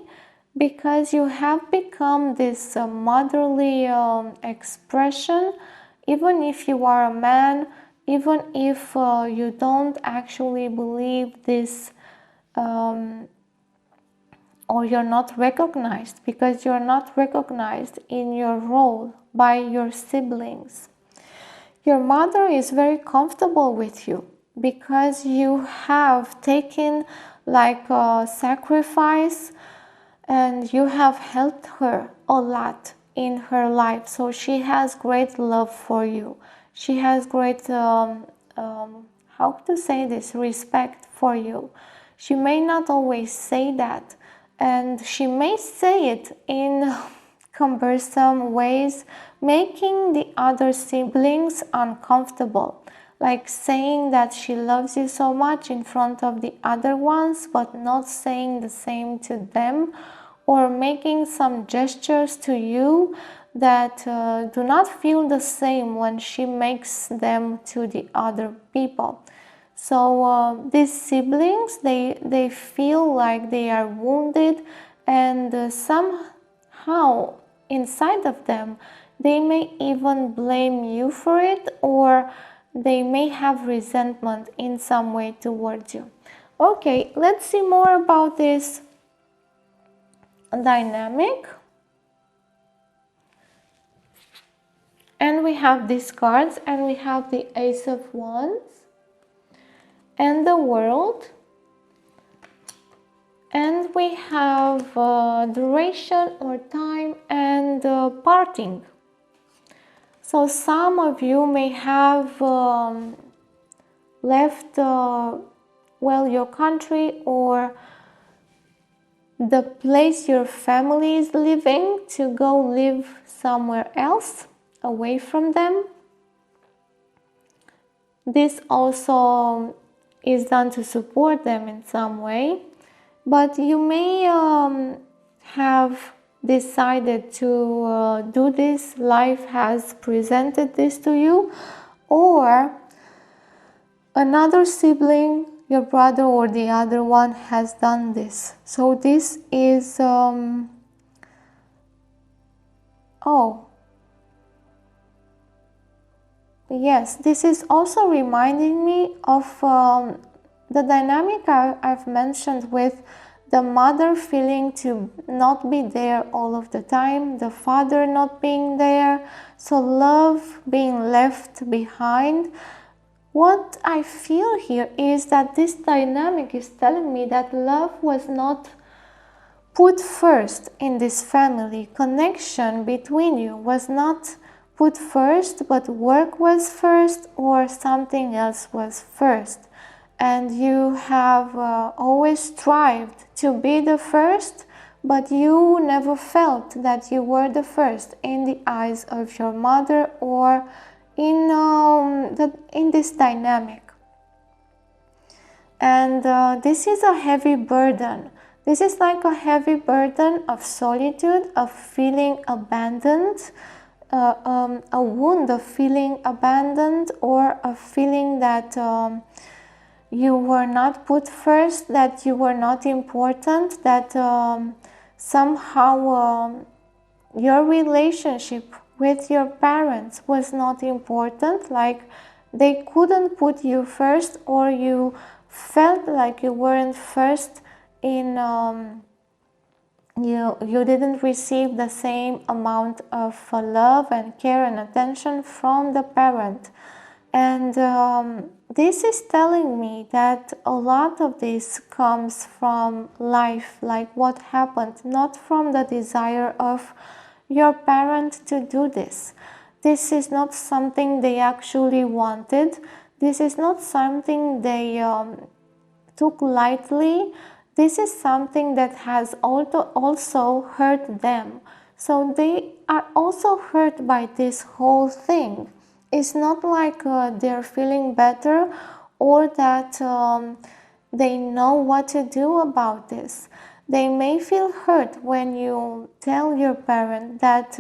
because you have become this motherly expression, even if you are a man, even if you don't actually believe this, or you're not recognized, because you're not recognized in your role by your siblings. Your mother is very comfortable with you, because you have taken like a sacrifice, and you have helped her a lot in her life. So she has great love for you. She has great, how to say this, respect for you. She may not always say that, and she may say it in cumbersome ways, making the other siblings uncomfortable, like saying that she loves you so much in front of the other ones, but not saying the same to them, or making some gestures to you that do not feel the same when she makes them to the other people. So these siblings, they feel like they are wounded, and somehow inside of them they may even blame you for it, or they may have resentment in some way towards you. Okay, let's see more about this dynamic. And we have these cards, and we have the Ace of Wands and the World, and we have duration or time, and parting. So some of you may have left your country, or the place your family is living, to go live somewhere else away from them. This also is done to support them in some way, but you may have decided to do this. Life has presented this to you, or another sibling, your brother or the other one, has done this. So this is yes, this is also reminding me of the dynamic I've mentioned with the mother feeling to not be there all of the time, the father not being there, so love being left behind. What I feel here is that this dynamic is telling me that love was not put first in this family. Connection between you was not put first, but work was first, or something else was first. And you have always strived to be the first, but you never felt that you were the first in the eyes of your mother, or in this dynamic. And this is a heavy burden. This is like a heavy burden of solitude, of feeling abandoned, a wound of feeling abandoned, or a feeling that you were not put first, that you were not important, that somehow your relationship with your parents was not important, like they couldn't put you first, or you felt like you weren't first in you didn't receive the same amount of love and care and attention from the parent. And this is telling me that a lot of this comes from life, like what happened, not from the desire of your parent to do this. This is not something they actually wanted. This is not something they took lightly. This is something that has also hurt them. So they are also hurt by this whole thing. It's not like they're feeling better or that they know what to do about this. They may feel hurt when you tell your parent that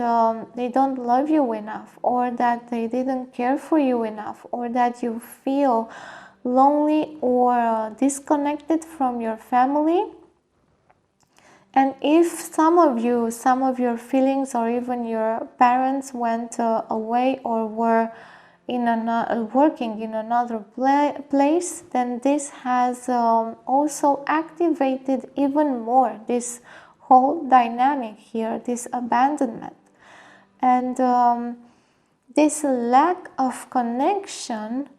they don't love you enough, or that they didn't care for you enough, or that you feel lonely or disconnected from your family. And if some of your feelings, or even your parents went away or were working in another place, then this has also activated even more this whole dynamic here, this abandonment. And this lack of connection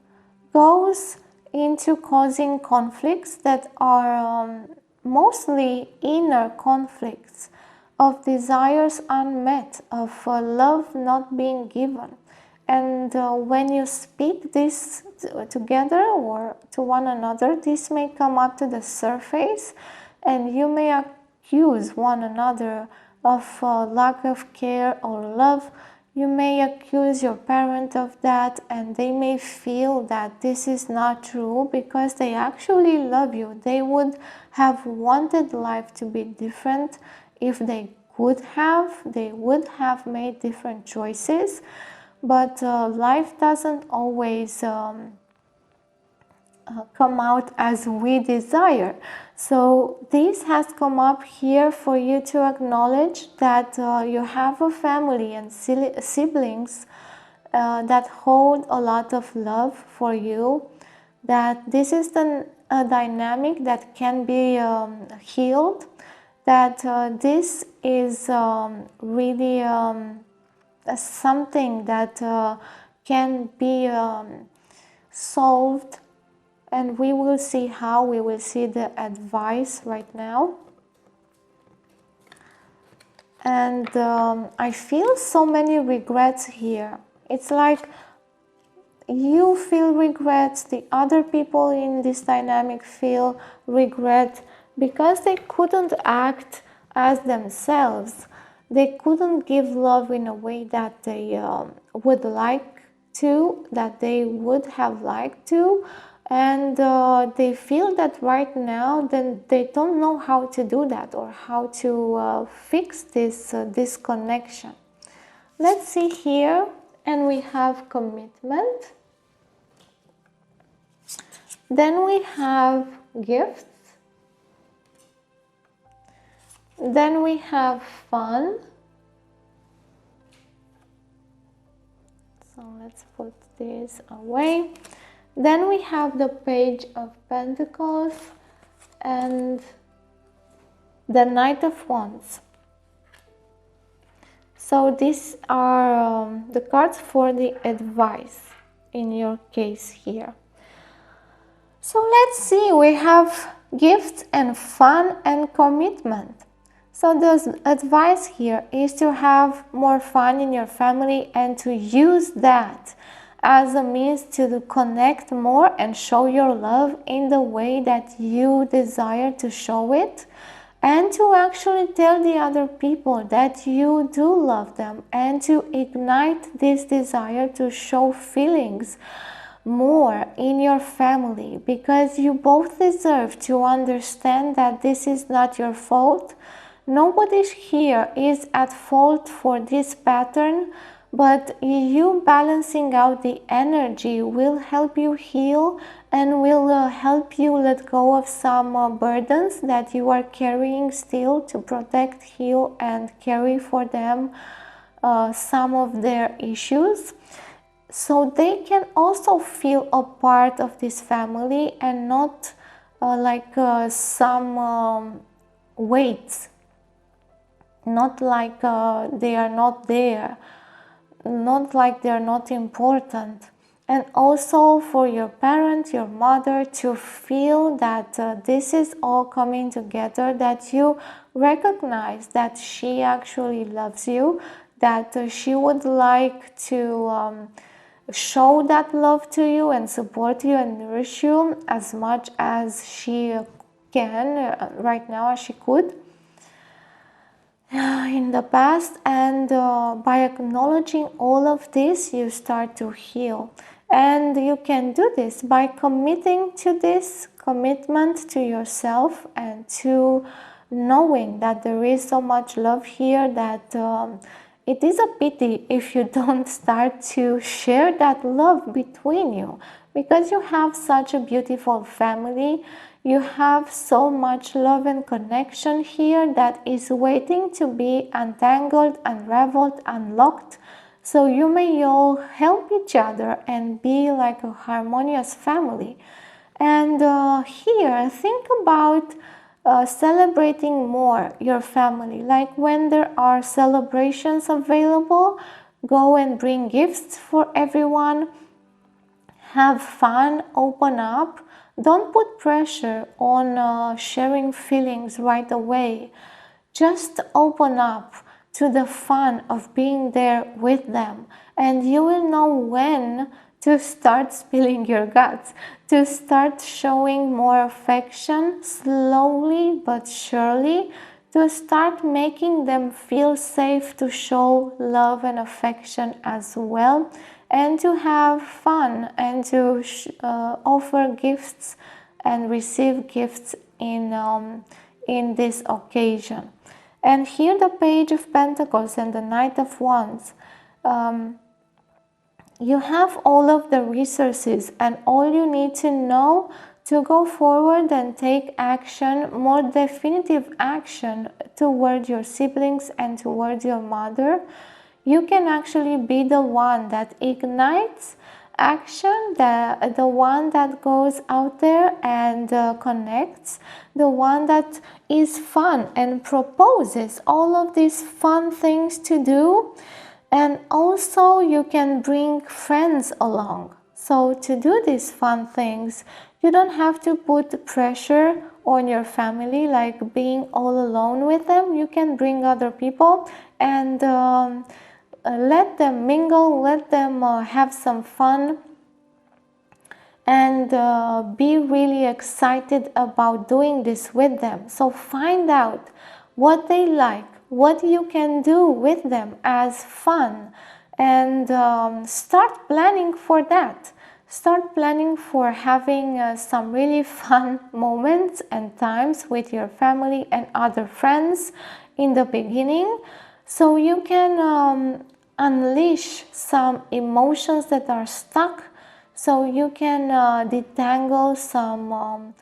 goes into causing conflicts that are mostly inner conflicts of desires unmet, of love not being given. And when you speak this together or to one another, this may come up to the surface, and you may accuse one another of lack of care or love. You may accuse your parent of that, and they may feel that this is not true because they actually love you. They would have wanted life to be different if they could have. They would have made different choices, but life doesn't always come out as we desire. So this has come up here for you to acknowledge that you have a family and siblings that hold a lot of love for you, that this is a dynamic that can be healed, that this is really something that can be solved. And we will see how. We will see the advice right now. And I feel so many regrets here. It's like you feel regrets, the other people in this dynamic feel regret because they couldn't act as themselves. They couldn't give love in a way that they would like to, that they would have liked to. And they feel that right now then they don't know how to do that, or how to fix this disconnection. Let's see here, and we have commitment. Then we have gifts. Then we have fun. So let's put this away. Then we have the Page of Pentacles and the Knight of Wands. So these are the cards for the advice in your case here. So let's see, we have gifts and fun and commitment. So the advice here is to have more fun in your family and to use that as a means to connect more and show your love in the way that you desire to show it, and to actually tell the other people that you do love them, and to ignite this desire to show feelings more in your family, because you both deserve to understand that this is not your fault. Nobody here is at fault for this pattern, but you balancing out the energy will help you heal and will help you let go of some burdens that you are carrying still to protect, heal, and carry for them some of their issues, so they can also feel a part of this family and not some weights, not like they are not there, not like they're not important. And also for your parent, your mother, to feel that this is all coming together, that you recognize that she actually loves you, that she would like to show that love to you and support you and nourish you as much as she can right now, as she could in the past. And by acknowledging all of this, you start to heal. And you can do this by committing to this commitment to yourself and to knowing that there is so much love here that it is a pity if you don't start to share that love between you, because you have such a beautiful family. You have so much love and connection here that is waiting to be untangled, unraveled, unlocked. So you may all help each other and be like a harmonious family. And here, think about celebrating more your family. Like when there are celebrations available, go and bring gifts for everyone. Have fun, open up. Don't put pressure on sharing feelings right away. Just open up to the fun of being there with them, and you will know when to start spilling your guts, to start showing more affection slowly but surely, to start making them feel safe to show love and affection as well, and to have fun and to offer gifts and receive gifts in this occasion. And here the Page of Pentacles and the Knight of Wands. You have all of the resources and all you need to know to go forward and take action, more definitive action toward your siblings and toward your mother. You can actually be the one that ignites action, the one that goes out there and connects, the one that is fun and proposes all of these fun things to do. And also you can bring friends along. So to do these fun things, you don't have to put pressure on your family, like being all alone with them. You can bring other people and let them mingle, let them have some fun, and be really excited about doing this with them. So find out what they like, what you can do with them as fun, and start planning for that. Start planning for having some really fun moments and times with your family and other friends in the beginning, so you can unleash some emotions that are stuck, so you can detangle some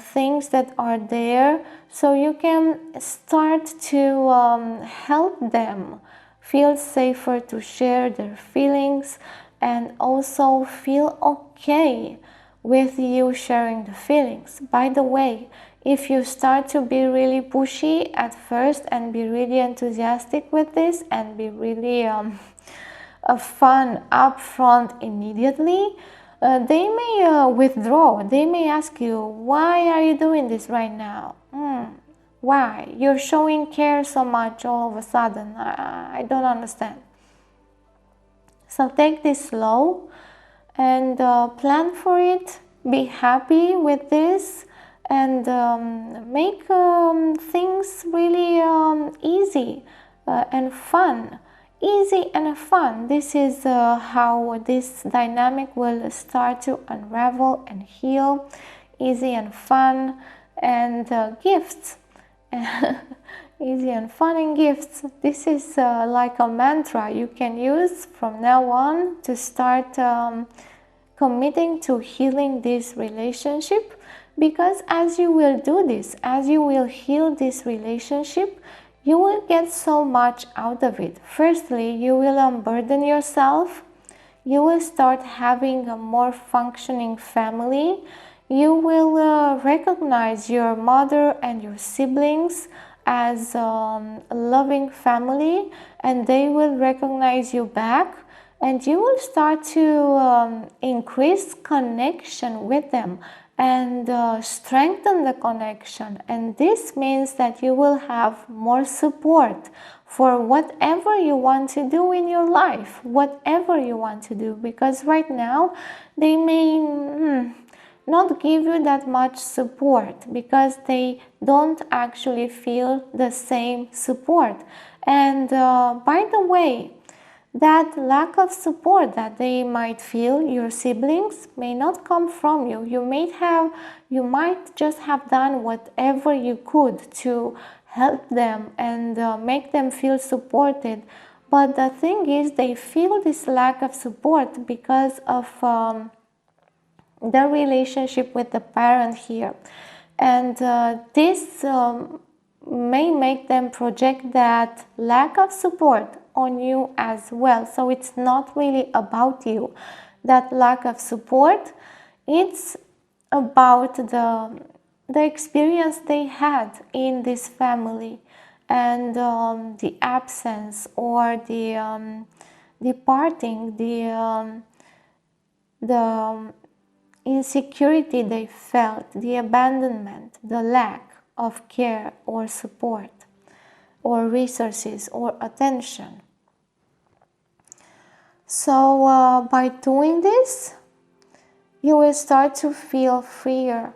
things that are there, so you can start to help them feel safer to share their feelings and also feel okay with you sharing the feelings. By the way, if you start to be really pushy at first and be really enthusiastic with this and be really fun upfront immediately, they may withdraw. They may ask you, why are you doing this right now? Why? You're showing care so much all of a sudden. I don't understand. So take this slow and plan for it. Be happy with this and make things really easy and fun. Easy and fun. This is how this dynamic will start to unravel and heal. Easy and fun, and gifts Easy and fun and gifts. This is like a mantra you can use from now on to start committing to healing this relationship, because as you will do this, as you will heal this relationship, you will get so much out of it. Firstly, you will unburden yourself. You will start having a more functioning family. You will recognize your mother and your siblings as a loving family, and they will recognize you back, and you will start to increase connection with them and strengthen the connection. And this means that you will have more support for whatever you want to do in your life, whatever you want to do, because right now they may not give you that much support because they don't actually feel the same support. And by the way, that lack of support that they might feel, your siblings, may not come from you. You might just have done whatever you could to help them and make them feel supported. But the thing is, they feel this lack of support because of the relationship with the parent here. And this may make them project that lack of support on you as well. So it's not really about you, that lack of support. It's about the experience they had in this family, and the absence or the departing, the insecurity they felt, the abandonment, the lack of care or support or resources or attention. So by doing this, you will start to feel freer.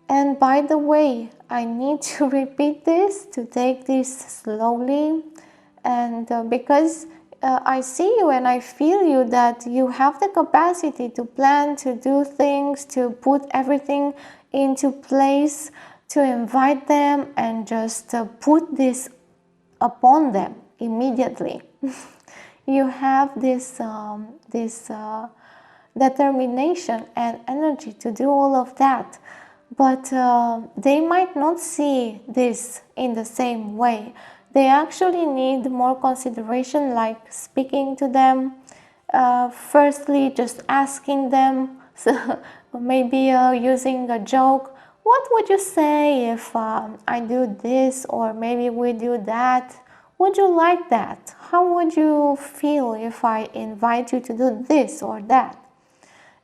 And by the way, I need to repeat this, to take this slowly, and because I see you and I feel you, that you have the capacity to plan, to do things, to put everything into place, to invite them and just put this upon them immediately. You have this determination and energy to do all of that, but they might not see this in the same way. They actually need more consideration, like speaking to them. Firstly, just asking them, maybe using a joke. What would you say if I do this, or maybe we do that? Would you like that? How would you feel if I invite you to do this or that?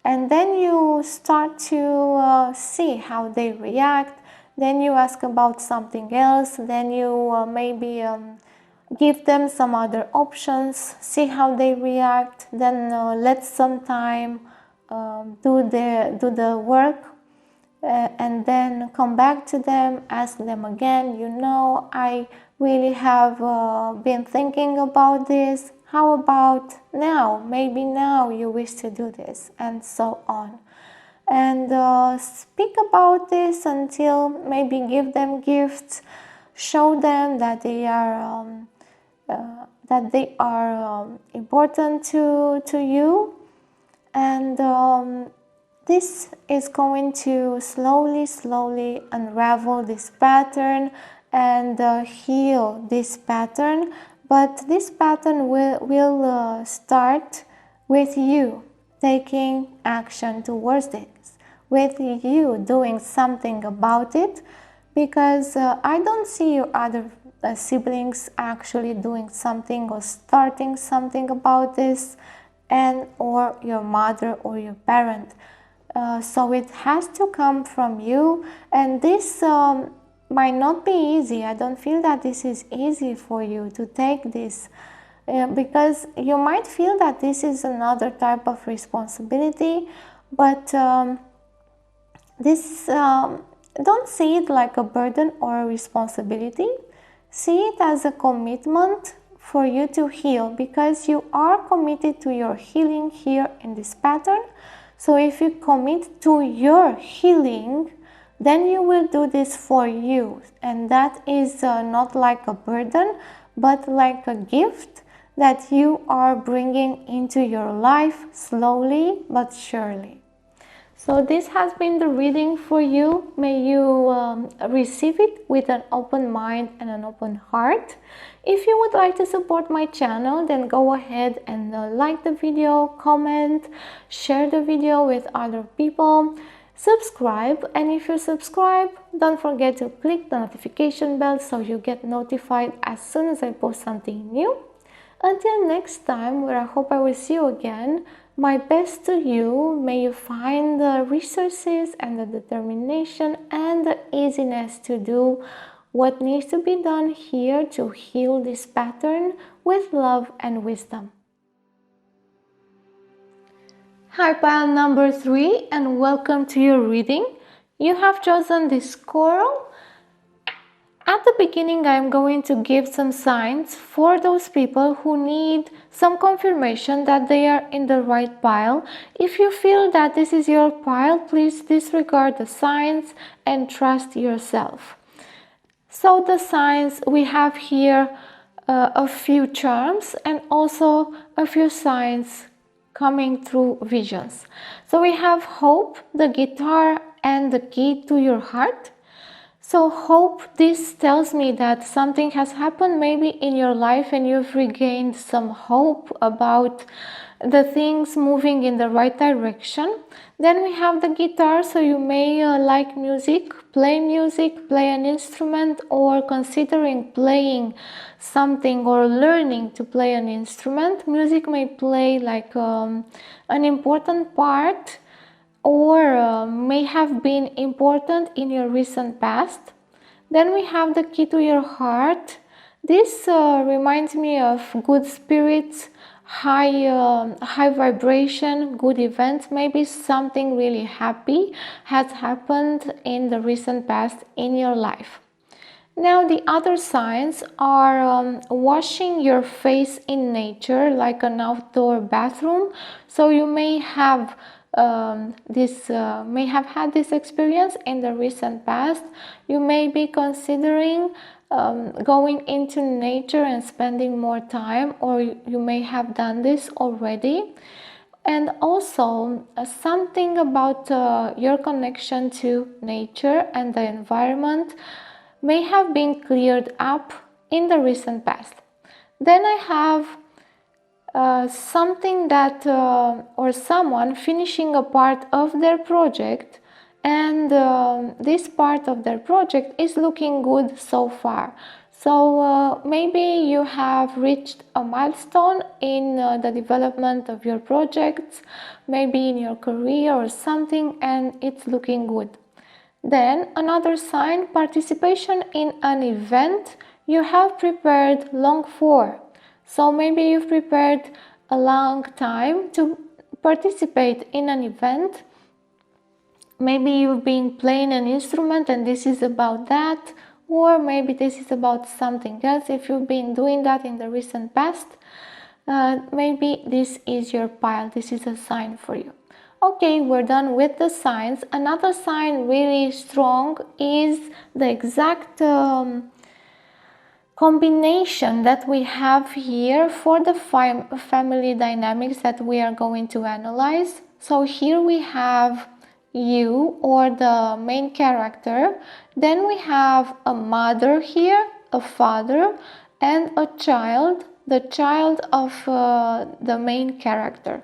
And then you start to see how they react. Then you ask about something else. Then you maybe give them some other options, see how they react. Then let some time do the work, and then come back to them, ask them again, I really have been thinking about this. How about now? Maybe now you wish to do this, and so on. And speak about this until maybe give them gifts, show them that they are important to you, and this is going to slowly unravel this pattern and heal this pattern. But this pattern will start with you taking action towards this, with you doing something about it, because I don't see your other siblings actually doing something or starting something about this, and or your mother or your parent. So it has to come from you, and this might not be easy. I don't feel that this is easy for you to take this, because you might feel that this is another type of responsibility, but don't see it like a burden or a responsibility. See it as a commitment for you to heal, because you are committed to your healing here in this pattern. So if you commit to your healing, then you will do this for you. And that is not like a burden, but like a gift that you are bringing into your life slowly but surely. So this has been the reading for you. May you receive it with an open mind and an open heart. If you would like to support my channel, then go ahead and like the video, comment, share the video with other people, subscribe, and if you subscribe, don't forget to click the notification bell so you get notified as soon as I post something new. Until next time, where I hope I will see you again, my best to you. May you find the resources and the determination and the easiness to do what needs to be done here to heal this pattern with love and wisdom. Hi, pile number 3, and welcome to your reading. You have chosen this coral. At the beginning, I am going to give some signs for those people who need some confirmation that they are in the right pile. If you feel that this is your pile, please disregard the signs and trust yourself. So the signs, we have here a few charms and also a few signs coming through visions. So we have hope, the guitar, and the key to your heart. So hope, this tells me that something has happened maybe in your life and you've regained some hope about the things moving in the right direction. Then we have the guitar, so you may like music, play an instrument, or considering playing something or learning to play an instrument. Music may play like an important part or may have been important in your recent past. Then we have the key to your heart. This reminds me of good spirits, high vibration, good events. Maybe something really happy has happened in the recent past in your life. Now the other signs are washing your face in nature, like an outdoor bathroom. So you may have had this experience in the recent past. You may be considering going into nature and spending more time, or you may have done this already. And also something about your connection to nature and the environment may have been cleared up in the recent past. Then I have something that or someone finishing a part of their project, and this part of their project is looking good so far. So maybe you have reached a milestone in the development of your projects, maybe in your career or something, and it's looking good. Then another sign, participation in an event you have prepared long for. So maybe you've prepared a long time to participate in an event. Maybe you've been playing an instrument and this is about that, or maybe this is about something else. If you've been doing that in the recent past, maybe this is your pile. This is a sign for you. Okay, we're done with the signs. Another sign really strong is the exact combination that we have here for the family dynamics that we are going to analyze. So here we have you, or the main character. Then we have a mother here, a father, and a child, the child of the main character.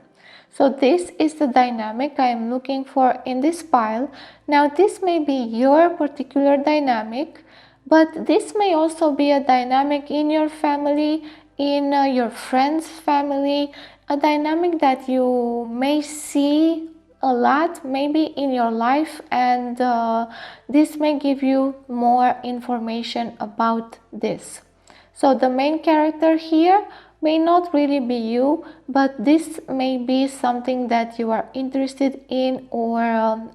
So this is the dynamic I am looking for in this pile. Now this may be your particular dynamic, but this may also be a dynamic in your family, in your friend's family, a dynamic that you may see a lot maybe in your life, and this may give you more information about this. So the main character here may not really be you, but this may be something that you are interested in or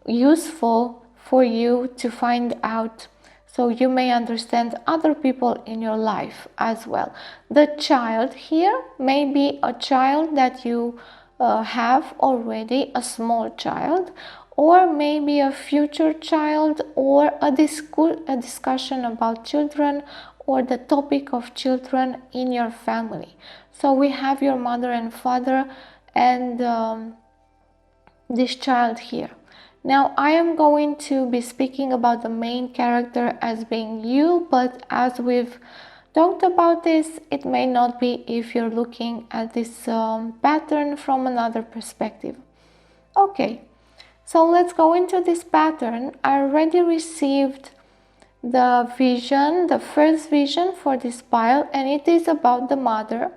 useful for you to find out, so you may understand other people in your life as well. The child here may be a child that you have already a small child, or maybe a future child, or a discussion about children, or the topic of children in your family. So we have your mother and father and this child here. Now I am going to be speaking about the main character as being you, but as we've talked about this, it may not be if you're looking at this pattern from another perspective. Okay, so let's go into this pattern. I already received the vision, the first vision for this pile, and it is about the mother.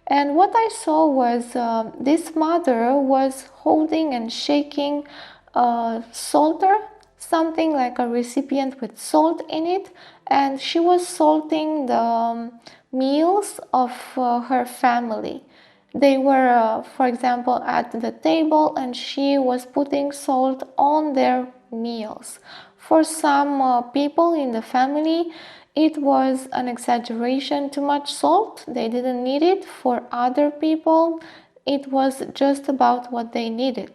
And what I saw was this mother was holding and shaking a salter, something like a recipient with salt in it, and she was salting the meals of her family. They were, for example, at the table, and she was putting salt on their meals. For some people in the family, it was an exaggeration, too much salt. They didn't need it. For other people, it was just about what they needed.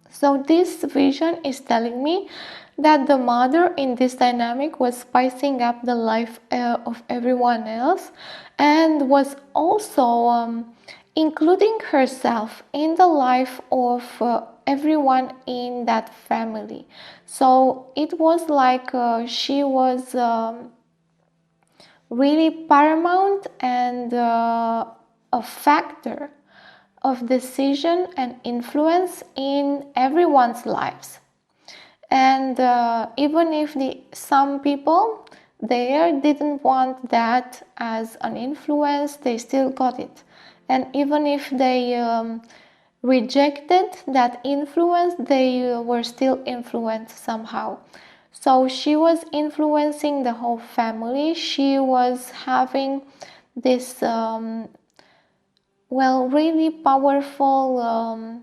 So this vision is telling me that the mother in this dynamic was spicing up the life of everyone else, and was also including herself in the life of everyone in that family. So it was like she was really paramount and a factor of decision and influence in everyone's lives. And even if some people there didn't want that as an influence, they still got it. And even if they rejected that influence, they were still influenced somehow. So she was influencing the whole family. She was having this really powerful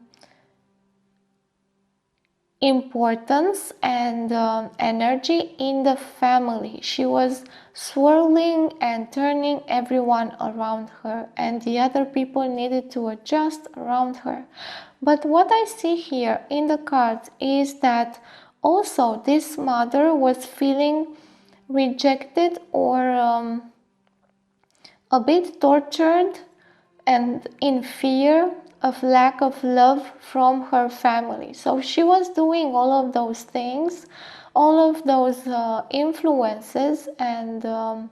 importance and energy in the family. She was swirling and turning everyone around her, and the other people needed to adjust around her. But what I see here in the cards is that also this mother was feeling rejected or a bit tortured and in fear of lack of love from her family. So she was doing all of those things, all of those influences, and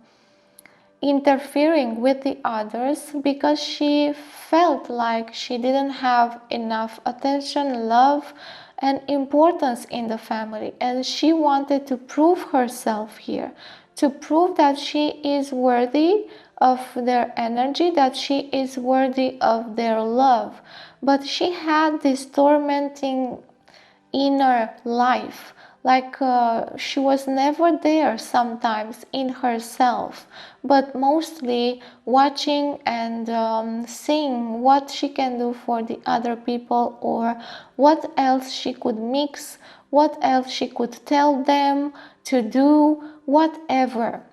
interfering with the others because she felt like she didn't have enough attention, love, and importance in the family. And she wanted to prove herself here, to prove that she is worthy of their energy, that she is worthy of their love. But she had this tormenting inner life, like she was never there sometimes in herself, but mostly watching and seeing what she can do for the other people, or what else she could mix, what else she could tell them to do, whatever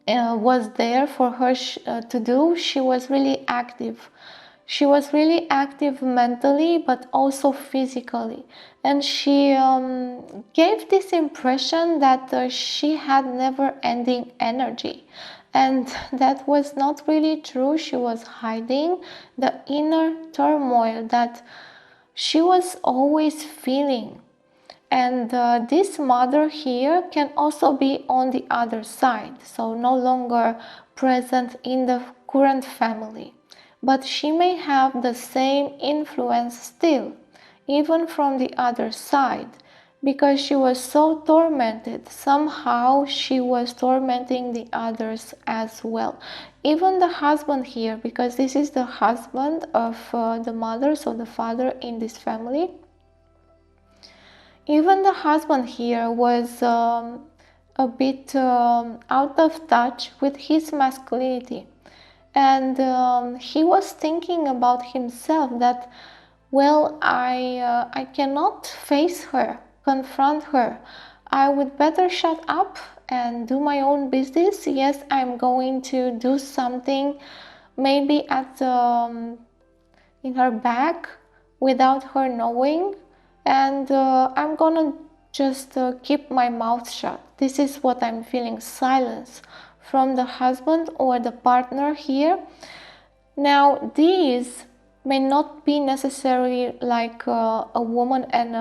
was there for her to do. She was really active. She was really active mentally, but also physically. And she gave this impression that she had never-ending energy. And that was not really true. She was hiding the inner turmoil that she was always feeling. And this mother here can also be on the other side, so no longer present in the current family. But she may have the same influence still, even from the other side, because she was so tormented. Somehow she was tormenting the others as well. Even the husband here, because this is the husband of the mother, so the father in this family. Even the husband here was a bit out of touch with his masculinity. And he was thinking about himself that, well, I cannot face her, confront her. I would better shut up and do my own business. Yes, I'm going to do something maybe at in her back without her knowing, and I'm gonna just keep my mouth shut. This is what I'm feeling, silence from the husband or the partner here. Now, these may not be necessarily like a woman and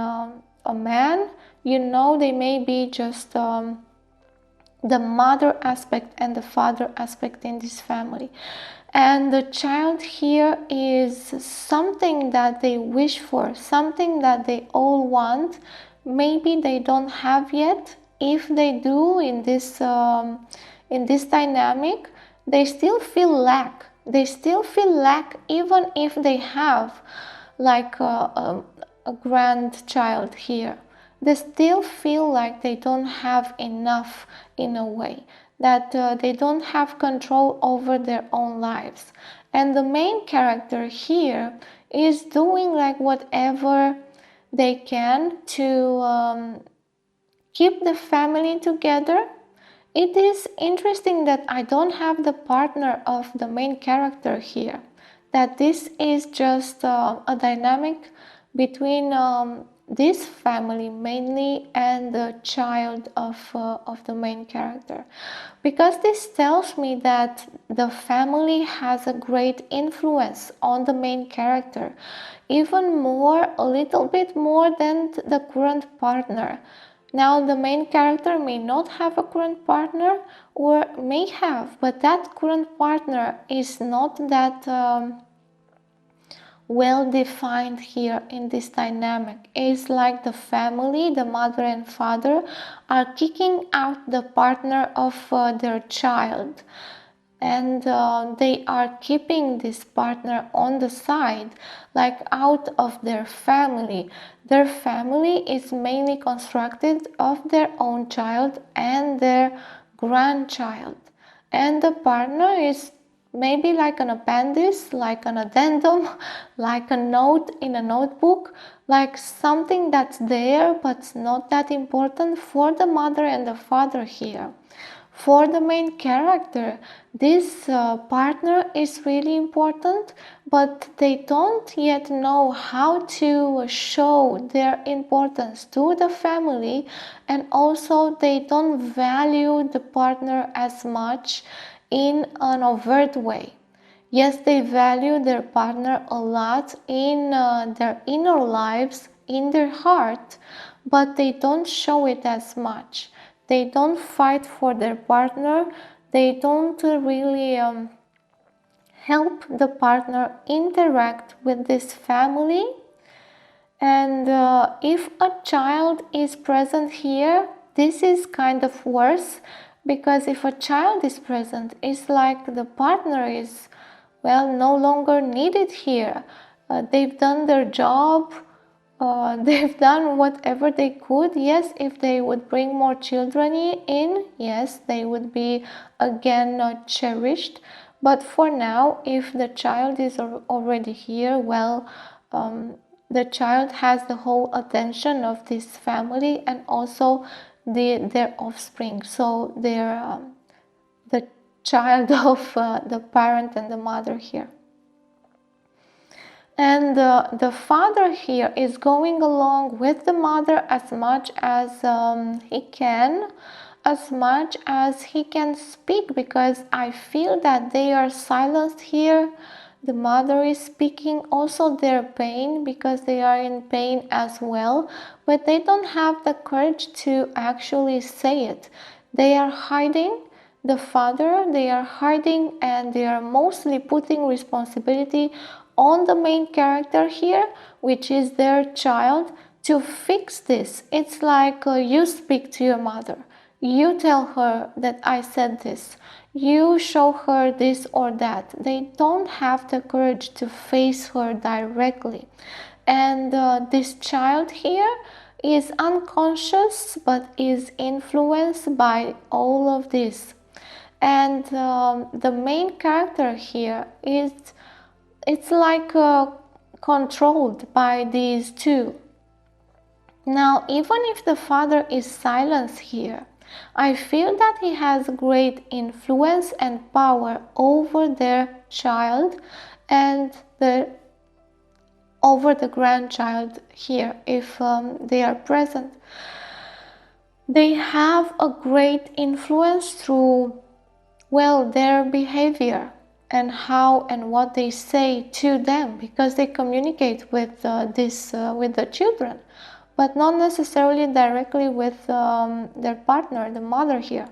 a man. You know, they may be just the mother aspect and the father aspect in this family. And the child here is something that they wish for, something that they all want. Maybe they don't have yet. If they do in this dynamic, they still feel lack. They still feel lack even if they have like a grandchild here. They still feel like they don't have enough in a way, that they don't have control over their own lives. And the main character here is doing like whatever they can to keep the family together. It is interesting that I don't have the partner of the main character here, that this is just a dynamic between this family mainly and the child of the main character, because this tells me that the family has a great influence on the main character, even more, a little bit more than the current partner. Now, the main character may not have a current partner or may have, but that current partner is not that well defined here in this dynamic. It's like the family, the mother and father, are kicking out the partner of their child. And they are keeping this partner on the side, like out of their family. Their family is mainly constructed of their own child and their grandchild. And the partner is maybe like an appendix, like an addendum, like a note in a notebook, like something that's there but not that important for the mother and the father here. For the main character, this partner is really important, but they don't yet know how to show their importance to the family, and also they don't value the partner as much in an overt way. Yes, they value their partner a lot in their inner lives, in their heart, but they don't show it as much. They don't fight for their partner. They don't really help the partner interact with this family. And if a child is present here, this is kind of worse, because if a child is present, it's like the partner is, well, no longer needed here. They've done their job. They've done whatever they could. Yes, if they would bring more children in, yes, they would be again cherished. But for now, if the child is already here, well, the child has the whole attention of this family and also their offspring. So they're the child of the parent and the mother here. And the father here is going along with the mother as much as he can, as much as he can speak, because I feel that they are silenced here. The mother is speaking also their pain, because they are in pain as well, but they don't have the courage to actually say it. They are hiding. The father, they are hiding, and they are mostly putting responsibility on the main character here, which is their child, to fix this. It's like you speak to your mother. You tell her that I said this. You show her this or that. They don't have the courage to face her directly. And this child here is unconscious but is influenced by all of this. And the main character here is, it's like controlled by these two. Now, even if the father is silenced here, I feel that he has great influence and power over their child, and the over the grandchild here if they are present. They have a great influence through, well, their behavior and how and what they say to them, because they communicate with with the children, but not necessarily directly with their partner, the mother here.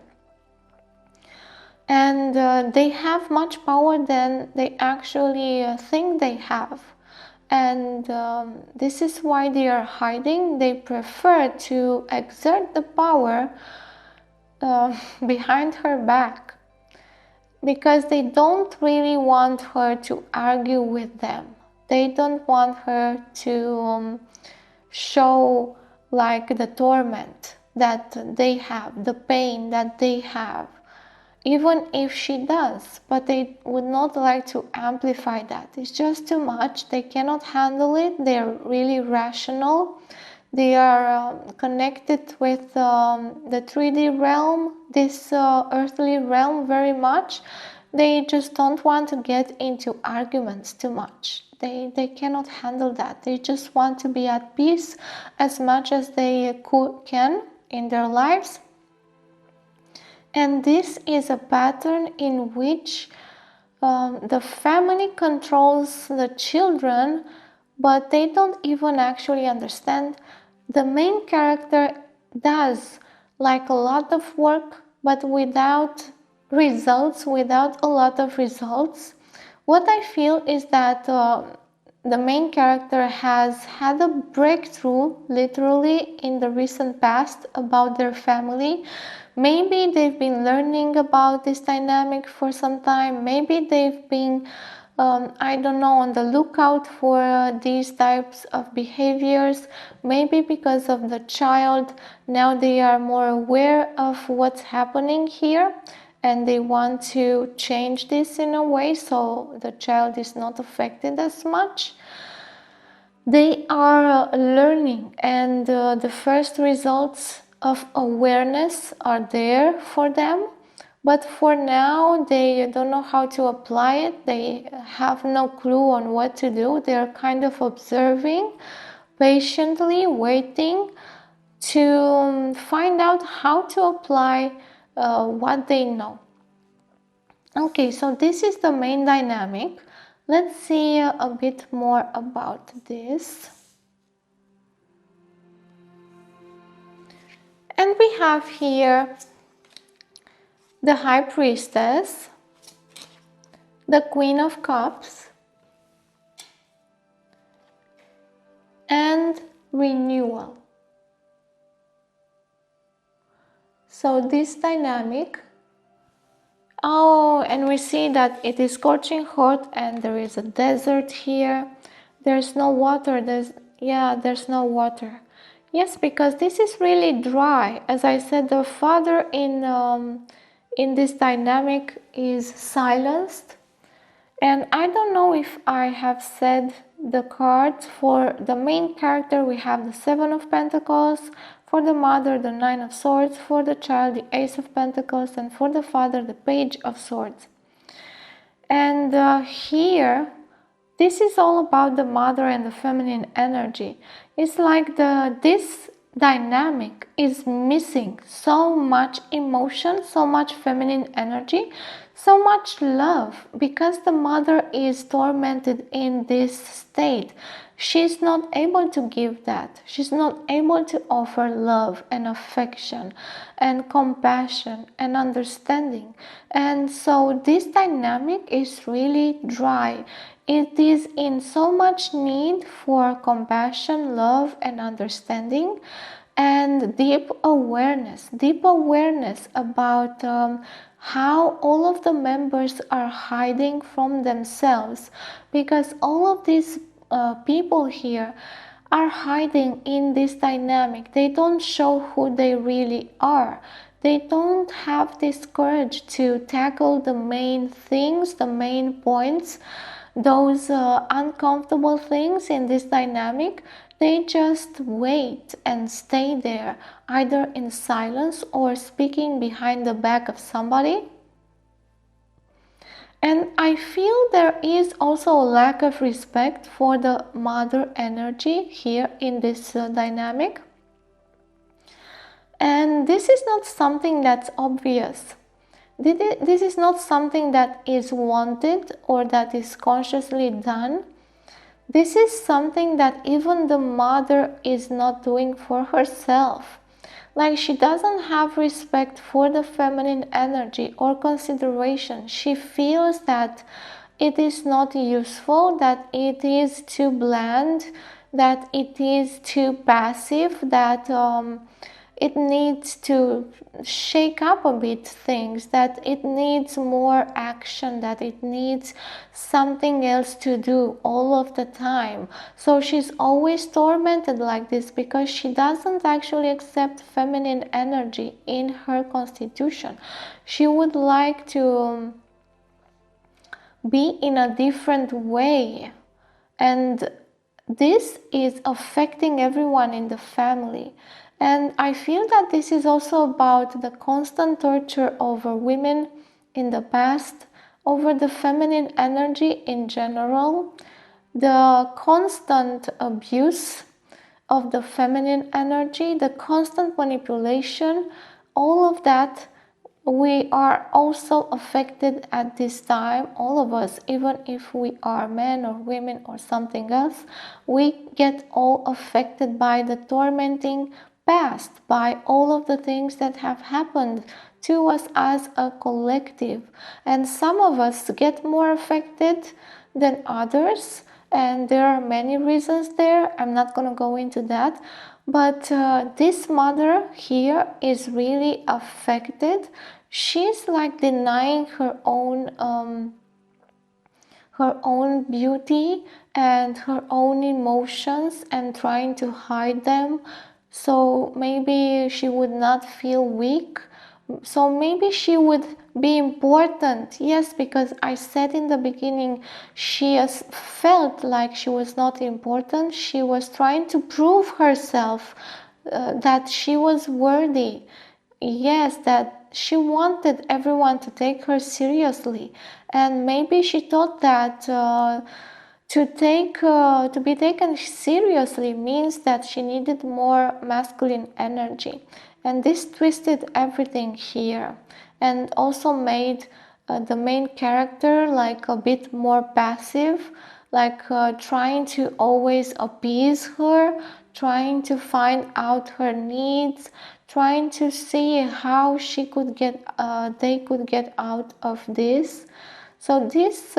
And they have much power than they actually think they have. And this is why they are hiding. They prefer to exert the power behind her back, because they don't really want her to argue with them. They don't want her to show like the torment that they have, the pain that they have, even if she does, but they would not like to amplify that. It's just too much. They cannot handle it. They're really rational. They are connected with the 3D realm, this earthly realm very much. They just don't want to get into arguments too much. They cannot handle that. They just want to be at peace as much as they can in their lives. And this is a pattern in which the family controls the children, but they don't even actually understand. The main character does like a lot of work, but without results, without a lot of results. What I feel is that the main character has had a breakthrough, literally, in the recent past about their family. Maybe they've been learning about this dynamic for some time. Maybe they've been, I don't know, on the lookout for these types of behaviors. Maybe because of the child, now they are more aware of what's happening here, and they want to change this in a way so the child is not affected as much. They are learning, and the first results of awareness are there for them, but for now they don't know how to apply it. They have no clue on what to do. They're kind of observing, patiently waiting to find out how to apply what they know. Okay, so this is the main dynamic. Let's see a bit more about this. And we have here the High Priestess, the Queen of Cups, and Renewal. So this dynamic, and we see that it is scorching hot and there is a desert here. There's no water. There's no water. Yes, because this is really dry. As I said, the father in this dynamic is silenced. And I don't know if I have said the cards. For the main character, we have the Seven of Pentacles. For the mother, the Nine of Swords. For the child, the Ace of Pentacles. And for the father, the Page of Swords. And here, this is all about the mother and the feminine energy. It's like this dynamic is missing so much emotion, so much feminine energy, so much love, because the mother is tormented in this state. She's not able to give that. She's not able to offer love and affection and compassion and understanding. And so this dynamic is really dry. It is in so much need for compassion, love, and understanding, and deep awareness about how all of the members are hiding from themselves, because all of these people here are hiding in this dynamic. They don't show who they really are. They don't have this courage to tackle the main things, the main points, those uncomfortable things in this dynamic. They just wait and stay there, either in silence or speaking behind the back of somebody. And I feel there is also a lack of respect for the mother energy here in this dynamic. And this is not something that's obvious. This is not something that is wanted or that is consciously done. This is something that even the mother is not doing for herself. Like, she doesn't have respect for the feminine energy or consideration. She feels that it is not useful, that it is too bland, that it is too passive, that it needs to shake up a bit things, that it needs more action, that it needs something else to do all of the time. So she's always tormented like this because she doesn't actually accept feminine energy in her constitution. She would like to be in a different way, and this is affecting everyone in the family. And I feel that this is also about the constant torture over women in the past, over the feminine energy in general, the constant abuse of the feminine energy, the constant manipulation, all of that. We are also affected at this time, all of us, even if we are men or women or something else. We get all affected by the tormenting past, by all of the things that have happened to us as a collective. And some of us get more affected than others, and there are many reasons there. I'm not going to go into that. But this mother here is really affected. She's like denying her own beauty and her own emotions and trying to hide them. So maybe she would not feel weak. So maybe she would be important. Yes, because I said in the beginning, she has felt like she was not important. She was trying to prove herself that she was worthy. Yes, that she wanted everyone to take her seriously. And maybe she thought that to be taken seriously means that she needed more masculine energy. And this twisted everything here and also made the main character like a bit more passive, like trying to always appease her, trying to find out her needs, trying to see how they could get out of this. So this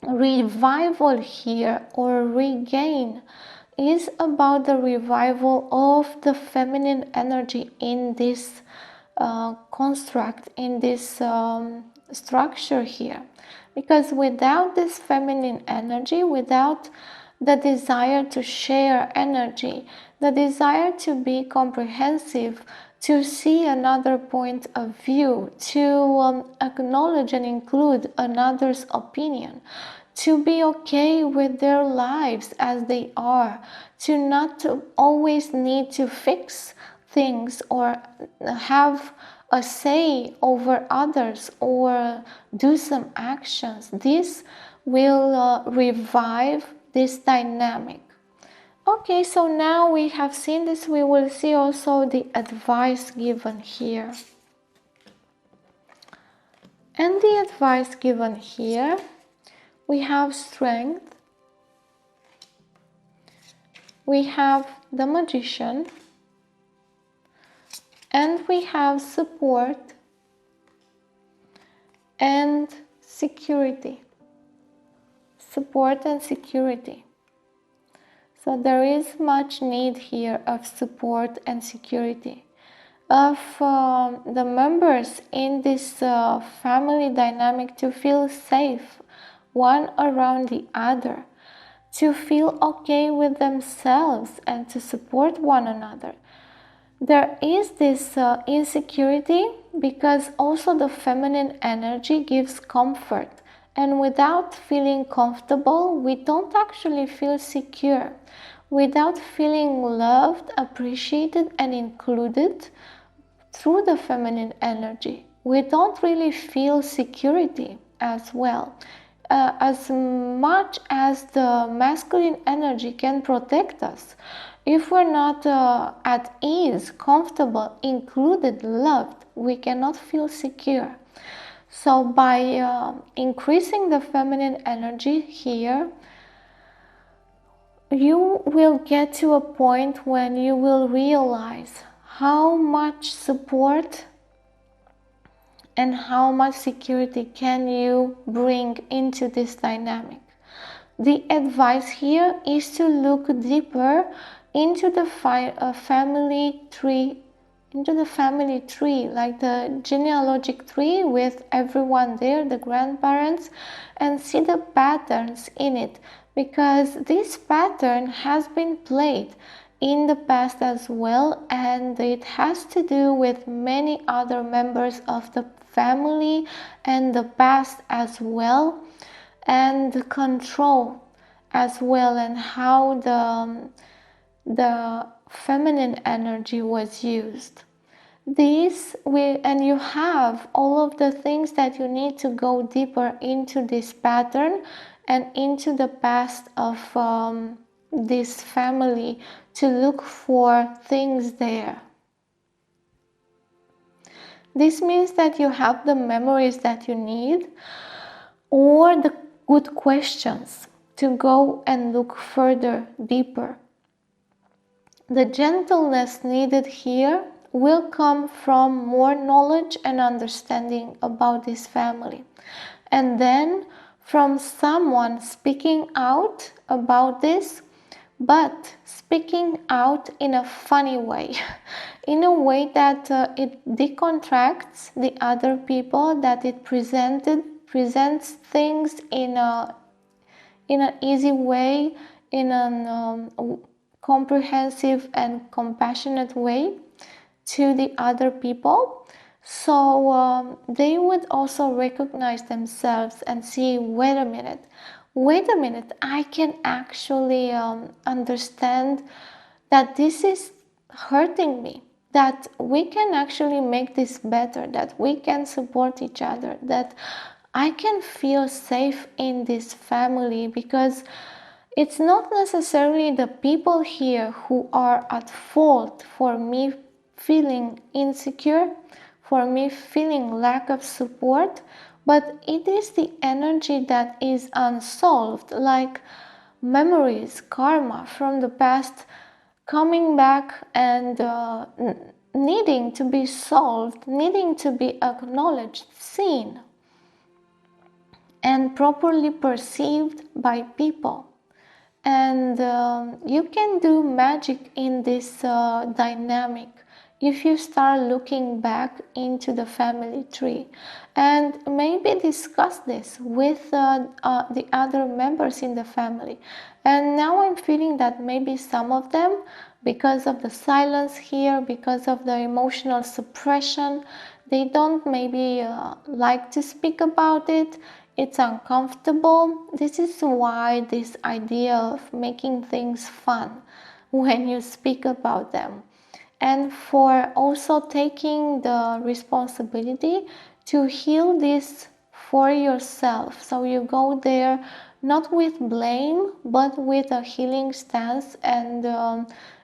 revival here, or regain, is about the revival of the feminine energy in this construct, in this structure here. Because without this feminine energy, without the desire to share energy, the desire to be comprehensive, to see another point of view, to acknowledge and include another's opinion, to be okay with their lives as they are, to not always need to fix things or have a say over others or do some actions. This will revive this dynamic. Okay, so now we have seen this, we will see also the advice given here. And the advice given here, we have strength, we have the magician, and we have support and security. Support and security. So there is much need here of support and security, of the members in this family dynamic to feel safe one around the other, to feel okay with themselves and to support one another. There is this insecurity because also the feminine energy gives comfort, and without feeling comfortable, we don't actually feel secure. Without feeling loved, appreciated, and included through the feminine energy, we don't really feel security as well. As much as the masculine energy can protect us, if we're not at ease, comfortable, included, loved, we cannot feel secure. So by increasing the feminine energy here, you will get to a point when you will realize how much support and how much security can you bring into this dynamic. The advice here is to look deeper into the family tree, like the genealogic tree with everyone there, the grandparents, and see the patterns in it, because this pattern has been played in the past as well, and it has to do with many other members of the family and the past as well, and the control as well, and how the feminine energy was used. And you have all of the things that you need to go deeper into this pattern and into the past of this family to look for things there. This means that you have the memories that you need, or the good questions to go and look further, deeper. The gentleness needed here will come from more knowledge and understanding about this family, and then from someone speaking out about this, but speaking out in a funny way, in a way that it decontracts the other people, that it presents things in an easy way, in a comprehensive and compassionate way to the other people. So they would also recognize themselves and see, wait a minute, I can actually understand that this is hurting me, that we can actually make this better, that we can support each other, that I can feel safe in this family, because it's not necessarily the people here who are at fault for me feeling insecure, for me feeling lack of support, but it is the energy that is unsolved, like memories, karma from the past coming back and needing to be solved, needing to be acknowledged, seen, and properly perceived by people. And you can do magic in this dynamic if you start looking back into the family tree, and maybe discuss this with the other members in the family. And now I'm feeling that maybe some of them, because of the silence here, because of the emotional suppression, they don't maybe like to speak about it. It's uncomfortable. This is why this idea of making things fun when you speak about them, and for also taking the responsibility to heal this for yourself. So you go there not with blame, but with a healing stance and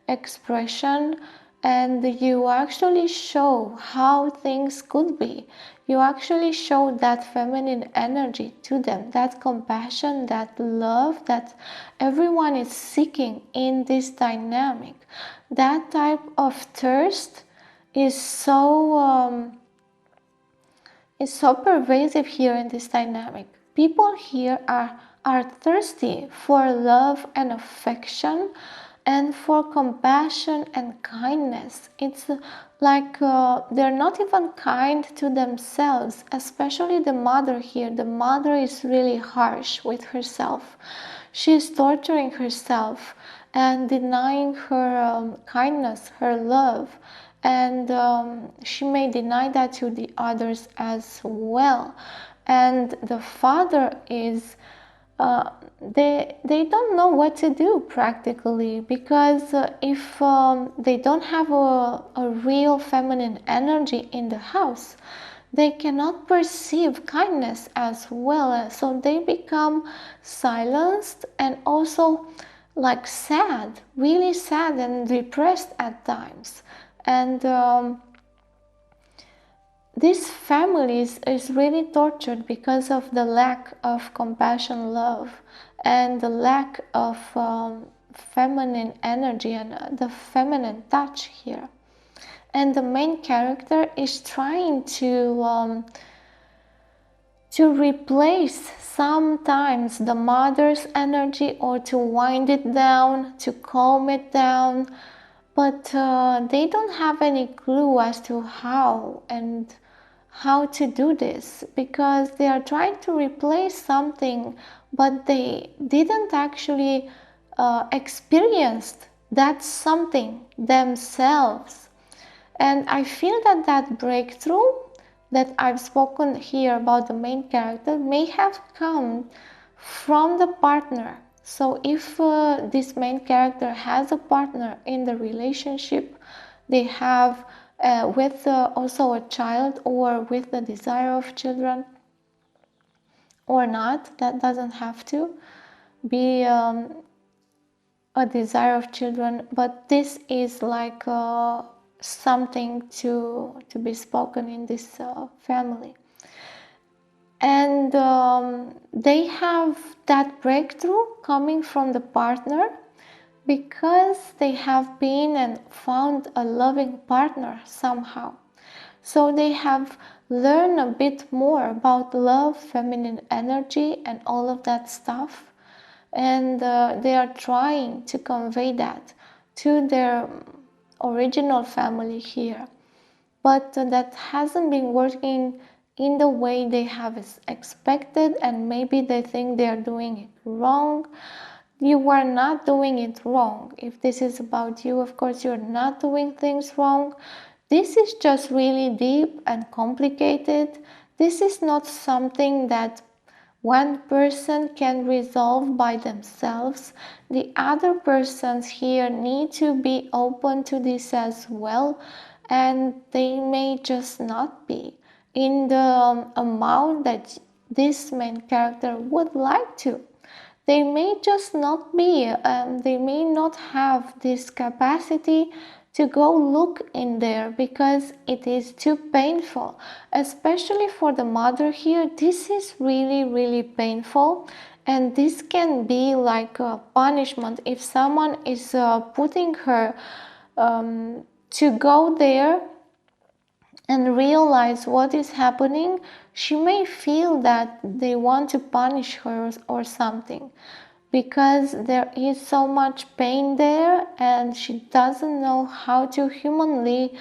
expression, and you actually show how things could be. You actually show that feminine energy to them, that compassion, that love that everyone is seeking in this dynamic. That type of thirst is so pervasive here in this dynamic. People here are thirsty for love and affection, and for compassion and kindness. It's like they're not even kind to themselves, especially the mother here. The mother is really harsh with herself. She's torturing herself and denying her kindness, her love, and she may deny that to the others as well. And the father is they don't know what to do practically, because if they don't have a real feminine energy in the house, they cannot perceive kindness as well, so they become silenced and also like sad, really sad and depressed at times. And this family is really tortured because of the lack of compassion, love, and the lack of feminine energy and the feminine touch here. And the main character is trying to replace sometimes the mother's energy, or to wind it down, to calm it down, but they don't have any clue as to how to do this, because they are trying to replace something, but they didn't actually experience that something themselves. And I feel that that breakthrough that I've spoken here about the main character may have come from the partner. So if this main character has a partner in the relationship, they have with also a child, or with the desire of children, or not, that doesn't have to be a desire of children, but this is like something to be spoken in this family. And they have that breakthrough coming from the partner, because they have been and found a loving partner somehow. So they have learned a bit more about love, feminine energy, and all of that stuff. And they are trying to convey that to their original family here. But that hasn't been working in the way they have expected, and maybe they think they are doing it wrong. You are not doing it wrong. If this is about you, of course, you're not doing things wrong. This is just really deep and complicated. This is not something that one person can resolve by themselves. The other persons here need to be open to this as well, and they may just not be in the amount that this main character would like to. They may just not be, they may not have this capacity to go look in there, because it is too painful. Especially for the mother here, this is really, really painful. And this can be like a punishment if someone is putting her to go there and realize what is happening. She may feel that they want to punish her or something, because there is so much pain there, and she doesn't know how to humanly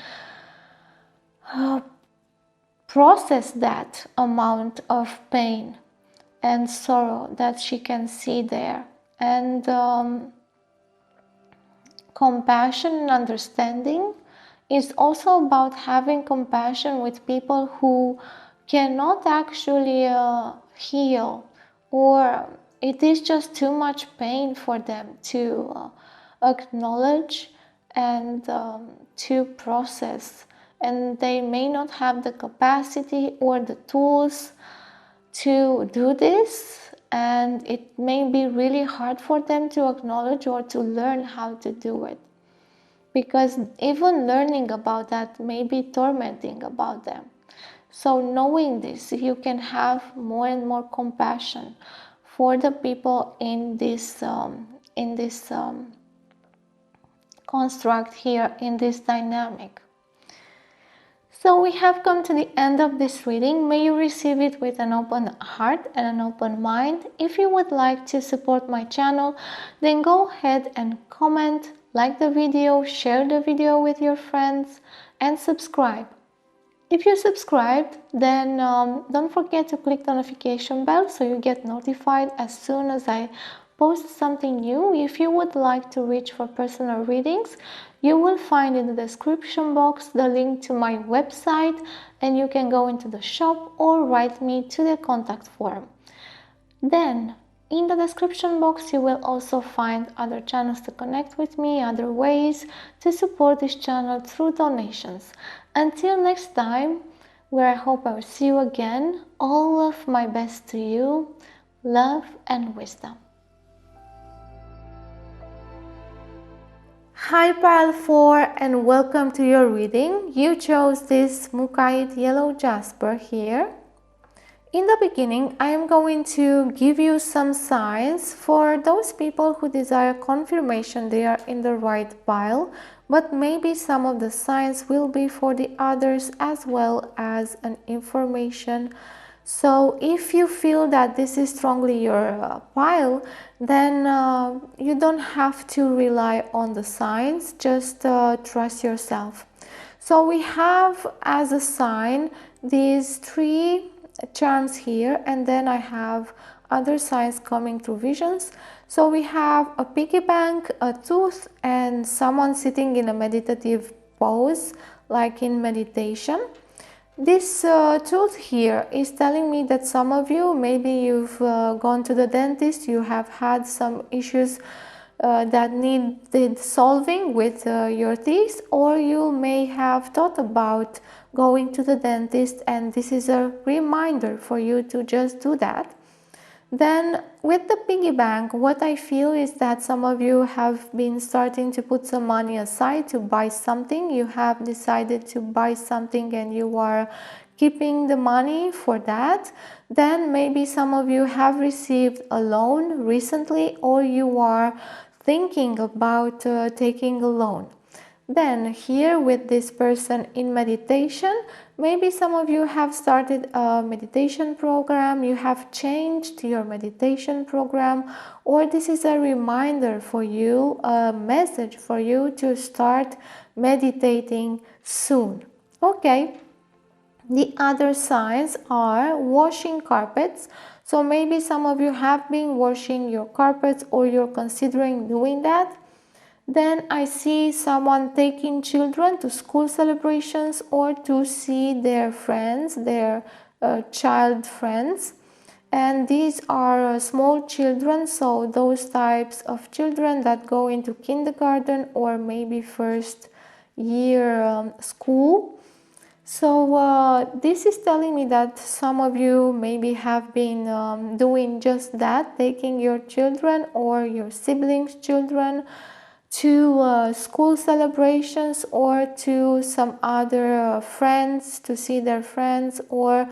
process that amount of pain and sorrow that she can see there. And compassion and understanding is also about having compassion with people who cannot actually heal, or it is just too much pain for them to acknowledge and to process, and they may not have the capacity or the tools to do this, and it may be really hard for them to acknowledge or to learn how to do it, because even learning about that may be tormenting about them. So knowing this, you can have more and more compassion for the people in this construct here, in this dynamic. So we have come to the end of this reading. May you receive it with an open heart and an open mind. If you would like to support my channel, then go ahead and comment, like the video, share the video with your friends, and subscribe. If you subscribed, then don't forget to click the notification bell so you get notified as soon as I post something new. If you would like to reach for personal readings, you will find in the description box the link to my website, and you can go into the shop or write me to the contact form. Then in the description box you will also find other channels to connect with me, other ways to support this channel through donations. Until next time, where I hope I will see you again. All of my best to you, love and wisdom. Hi Pile 4 and welcome to your reading. You chose this Mukite Yellow Jasper here. In the beginning, I am going to give you some signs for those people who desire confirmation they are in the right pile, but maybe some of the signs will be for the others as well as an information. So if you feel that this is strongly your pile, then you don't have to rely on the signs, just trust yourself. So we have as a sign these three charms here, and then I have other signs coming through visions. So we have a piggy bank, a tooth, and someone sitting in a meditative pose, like in meditation. This tooth here is telling me that some of you, maybe you've gone to the dentist, you have had some issues that needed solving with your teeth, or you may have thought about going to the dentist, and this is a reminder for you to just do that. Then with the piggy bank, what I feel is that some of you have been starting to put some money aside to buy something. You have decided to buy something and you are keeping the money for that. Then maybe some of you have received a loan recently, or you are thinking about taking a loan. Then here with this person in meditation, maybe some of you have started a meditation program, you have changed your meditation program, or this is a reminder for you, a message for you to start meditating soon. Okay. The other signs are washing carpets. So maybe some of you have been washing your carpets, or you're considering doing that. Then I see someone taking children to school celebrations or to see their friends, their child friends. And these are small children, so those types of children that go into kindergarten or maybe first year school. So this is telling me that some of you maybe have been doing just that, taking your children or your siblings' children to school celebrations or to some other friends to see their friends, or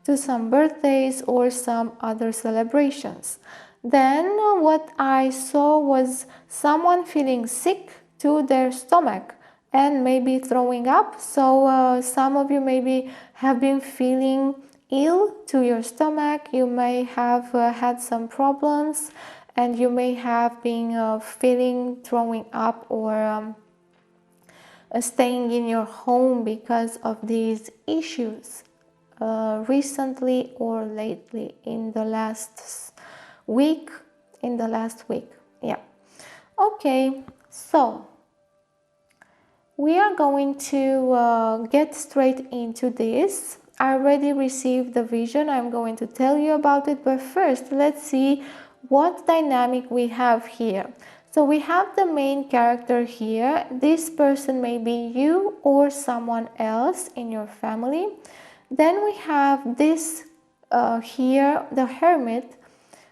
to some birthdays or some other celebrations. Then what I saw was someone feeling sick to their stomach and maybe throwing up. So some of you maybe have been feeling ill to your stomach. You may have had some problems, and you may have been feeling throwing up or staying in your home because of these issues recently or lately in the last week. Yeah. Okay, so we are going to get straight into this. I already received the vision. I'm going to tell you about it, but first let's see what dynamic we have here. So we have the main character here. This person may be you or someone else in your family. Then we have this here, the Hermit,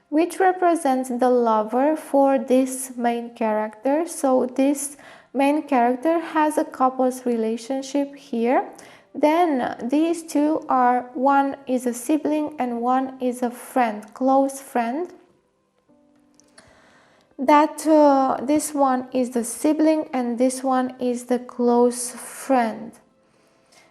which represents the lover for this main character. So this main character has a couple's relationship here. Then these two are, one is a sibling and one is a friend, close friend. That this one is the sibling and this one is the close friend.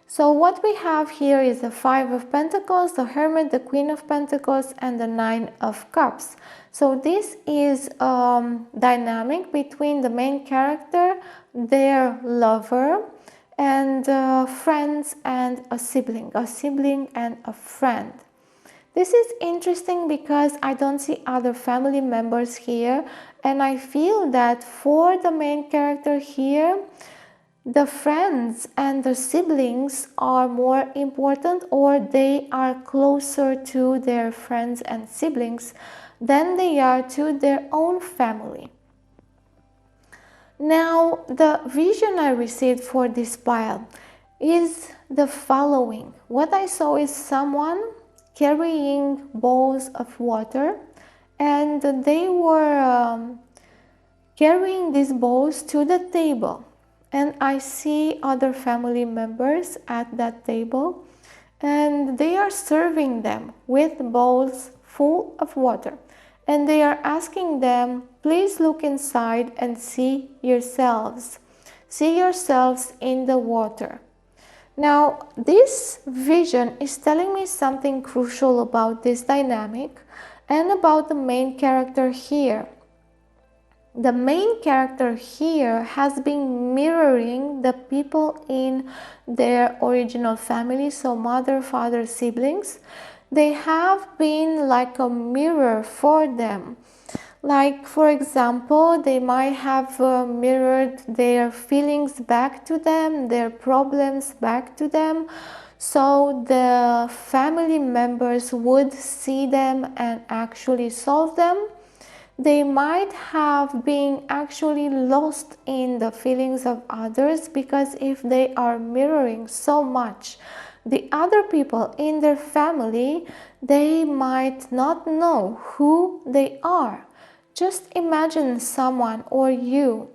So what we have here is the Five of Pentacles, the Hermit, the Queen of Pentacles, and the Nine of Cups. So this is dynamic between the main character, their lover, and friends and a sibling and a friend. This is interesting because I don't see other family members here, and I feel that for the main character here, the friends and the siblings are more important, or they are closer to their friends and siblings than they are to their own family. Now, the vision I received for this pile, is the following. What I saw is someone carrying bowls of water, and they were carrying these bowls to the table. And I see other family members at that table, and they are serving them with bowls full of water. And they are asking them, please look inside and see yourselves. See yourselves in the water. Now, this vision is telling me something crucial about this dynamic and about the main character here. The main character here has been mirroring the people in their original family, so mother, father, siblings. They have been like a mirror for them. Like, for example, they might have mirrored their feelings back to them, their problems back to them, so the family members would see them and actually solve them. They might have been actually lost in the feelings of others, because if they are mirroring so much the other people in their family, they might not know who they are. Just imagine someone or you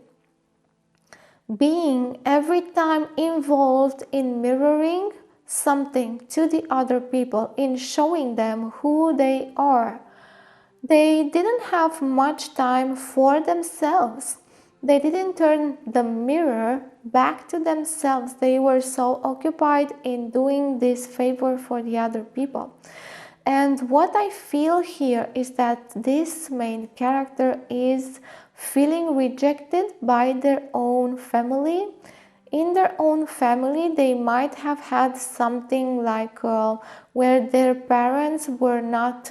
being every time involved in mirroring something to the other people, in showing them who they are. They didn't have much time for themselves. They didn't turn the mirror back to themselves. They were so occupied in doing this favor for the other people. And what I feel here is that this main character is feeling rejected by their own family. In their own family, they might have had something like where their parents were not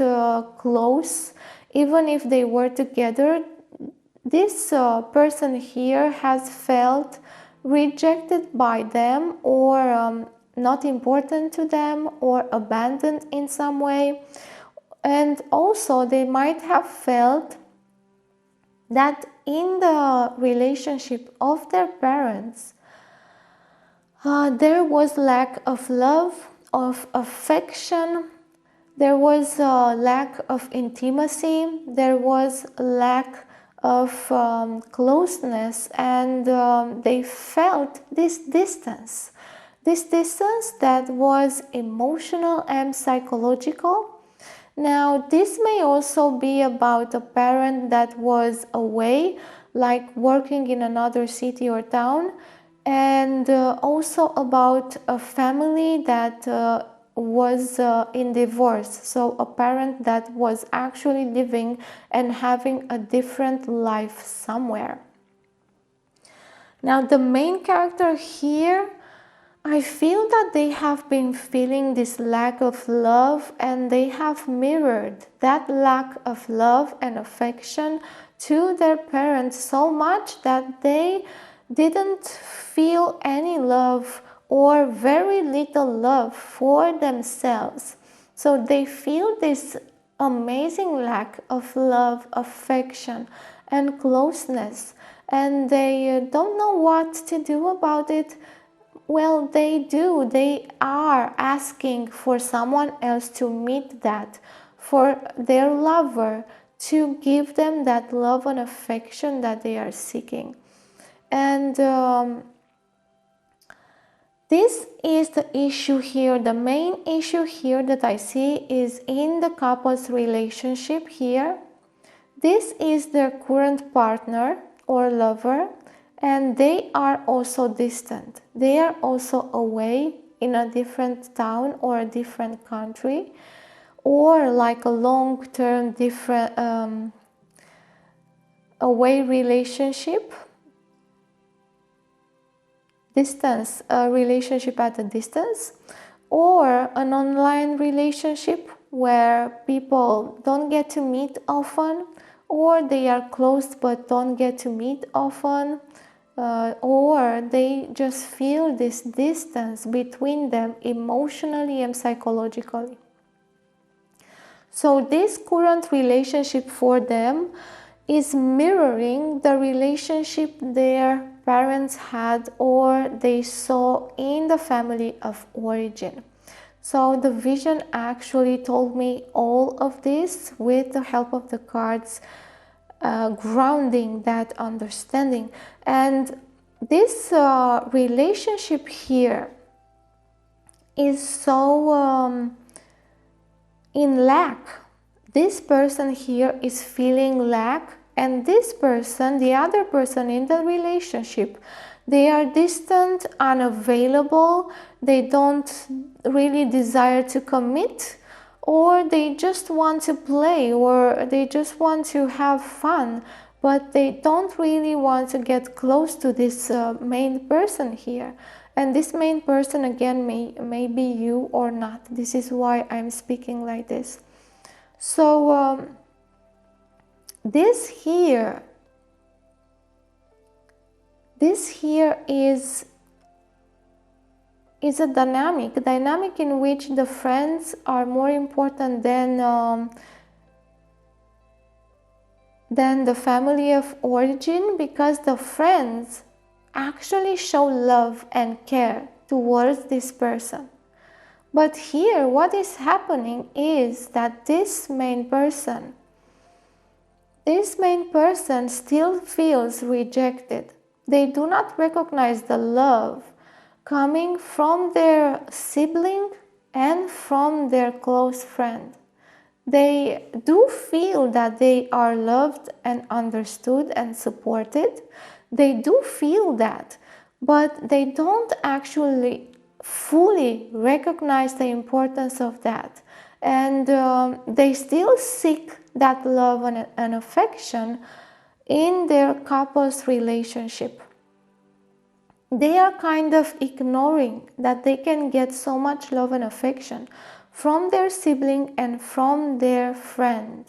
close. Even if they were together, this person here has felt rejected by them, or not important to them, or abandoned in some way. And also they might have felt that in the relationship of their parents, there was lack of love, of affection, there was a lack of intimacy, there was a lack of closeness, and they felt this distance that was emotional and psychological. Now, this may also be about a parent that was away, like working in another city or town, and also about a family that was in divorce, so a parent that was actually living and having a different life somewhere. Now, the main character here, I feel that they have been feeling this lack of love, and they have mirrored that lack of love and affection to their parents so much that they didn't feel any love or very little love for themselves. So they feel this amazing lack of love, affection, and closeness, and they don't know what to do about it. Well, they do. They are asking for someone else to meet that, for their lover to give them that love and affection that they are seeking. And this is the issue here. The main issue here that I see is in the couple's relationship here. This is their current partner or lover, and they are also distant. They are also away in a different town or a different country, or like a long-term different away relationship. Distance, a relationship at a distance, or an online relationship where people don't get to meet often, or they are close but don't get to meet often, or they just feel this distance between them emotionally and psychologically. So this current relationship for them is mirroring the relationship their parents had or they saw in the family of origin. So the vision actually told me all of this with the help of the cards, grounding that understanding. And this relationship here is so in lack. This person here is feeling lack, and this person, the other person in the relationship, they are distant, unavailable, they don't really desire to commit, or they just want to play, or they just want to have fun, but they don't really want to get close to this main person here. And this main person again may be you or not. This is why I'm speaking like this. So this here is a dynamic in which the friends are more important than the family of origin, because the friends actually show love and care towards this person. But here what is happening is that this main person still feels rejected. They do not recognize the love coming from their sibling and from their close friend. They do feel that they are loved and understood and supported. They do feel that, but they don't actually fully recognize the importance of that. And they still seek that love and affection in their couple's relationship. They are kind of ignoring that they can get so much love and affection from their sibling and from their friend.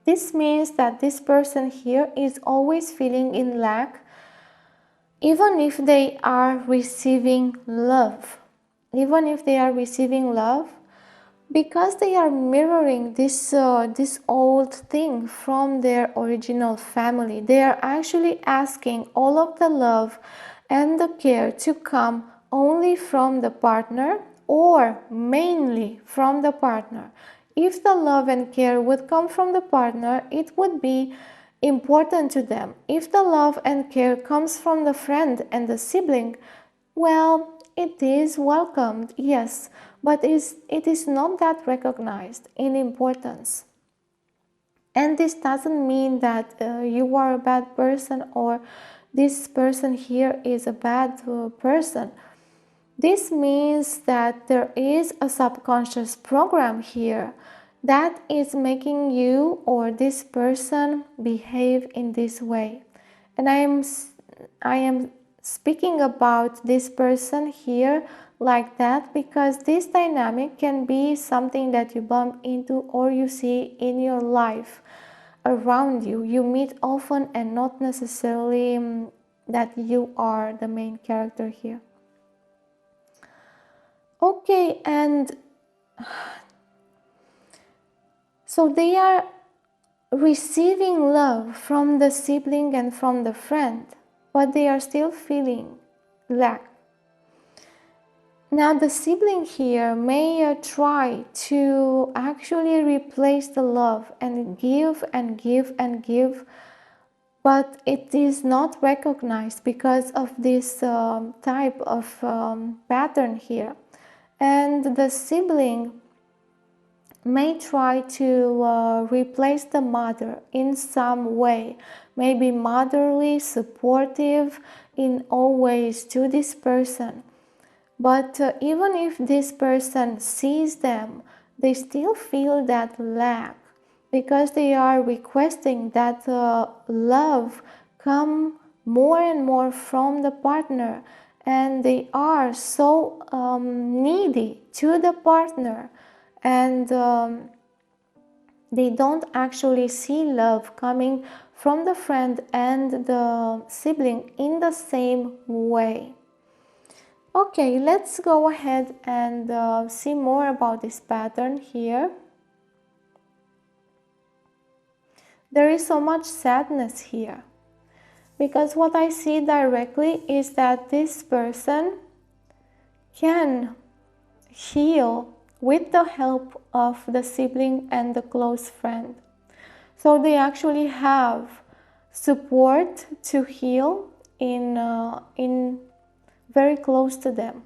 This means that this person here is always feeling in lack, even if they are receiving love. Even if they are receiving love, because they are mirroring this old thing from their original family. They are actually asking all of the love and the care to come only from the partner or mainly from the partner. If the love and care would come from the partner, it would be important to them. If the love and care comes from the friend and the sibling, well, it is welcomed, yes, but it is not that recognized in importance. And this doesn't mean that you are a bad person or this person here is a bad person. This means that there is a subconscious program here that is making you or this person behave in this way. And I am speaking about this person here like that because this dynamic can be something that you bump into or you see in your life around you. You meet often and not necessarily that you are the main character here. Okay, and so they are receiving love from the sibling and from the friend, but they are still feeling lack. Now the sibling here may try to actually replace the love and give and give and give, but it is not recognized because of this type of pattern here. And the sibling may try to replace the mother in some way, maybe motherly, supportive in all ways to this person. But even if this person sees them, they still feel that lack because they are requesting that love come more and more from the partner, and they are so needy to the partner, and they don't actually see love coming from the friend and the sibling in the same way. Okay, let's go ahead and see more about this pattern here. There is so much sadness here. Because what I see directly is that this person can heal with the help of the sibling and the close friend. So they actually have support to heal in very close to them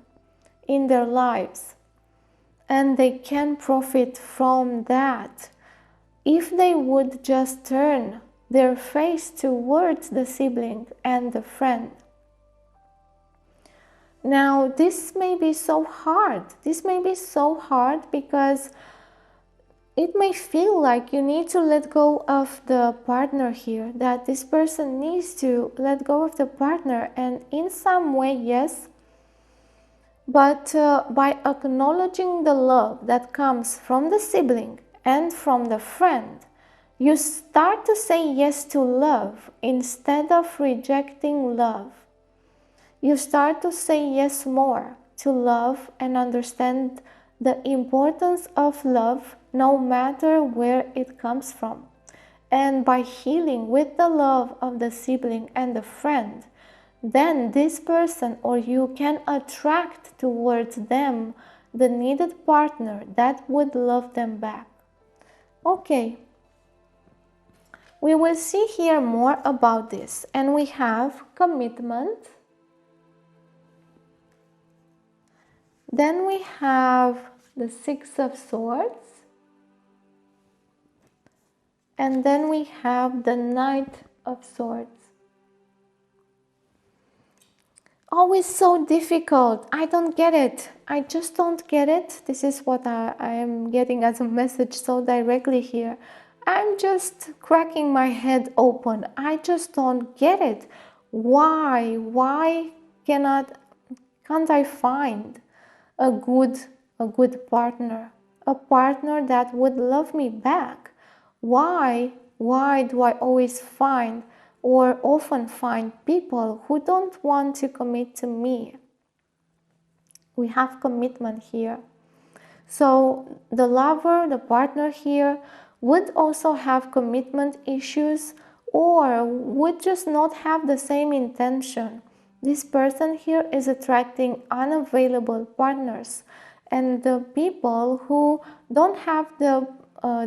in their lives, and they can profit from that if they would just turn their face towards the sibling and the friend. Now, this may be so hard. This may be so hard because it may feel like you need to let go of the partner here, that this person needs to let go of the partner, and in some way, yes, but by acknowledging the love that comes from the sibling and from the friend, you start to say yes to love instead of rejecting love. You start to say yes more to love and understand the importance of love no matter where it comes from. And by healing with the love of the sibling and the friend, then this person or you can attract towards them the needed partner that would love them back. Okay, we will see here more about this, and we have commitment. Then we have the Six of Swords, and then we have the Knight of Swords. Always so difficult. I don't get it. I just don't get it. This is what I am getting as a message so directly here. I'm just cracking my head open. I just don't get it. Why? Why can't I find a good partner? A partner that would love me back? Why do I always find or often find people who don't want to commit to me? We have commitment here. So the lover, the partner here, would also have commitment issues or would just not have the same intention. This person here is attracting unavailable partners and the people who don't have the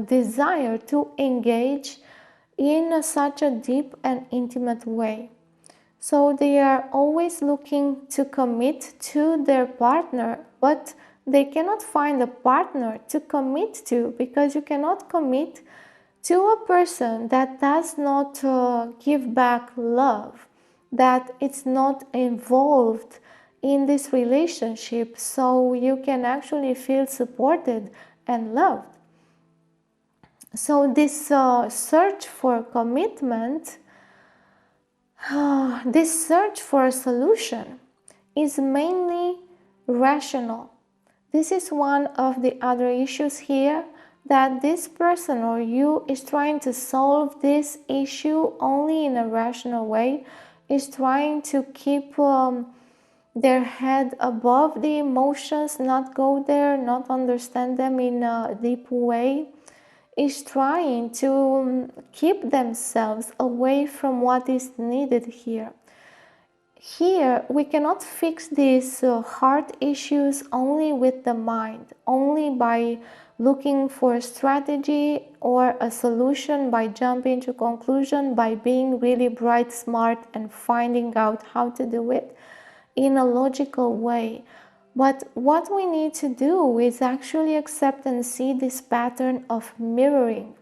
desire to engage in such a deep and intimate way. So they are always looking to commit to their partner, but they cannot find a partner to commit to, because you cannot commit to a person that does not give back love, that it's not involved in this relationship, so you can actually feel supported and loved. So this search for commitment, this search for a solution is mainly rational. This is one of the other issues here, that this person or you is trying to solve this issue only in a rational way, is trying to keep their head above the emotions, not go there, not understand them in a deep way, is trying to keep themselves away from what is needed here. Here, we cannot fix these heart issues only with the mind, only by looking for a strategy or a solution, by jumping to conclusion, by being really bright, smart, and finding out how to do it in a logical way. But what we need to do is actually accept and see this pattern of mirroring.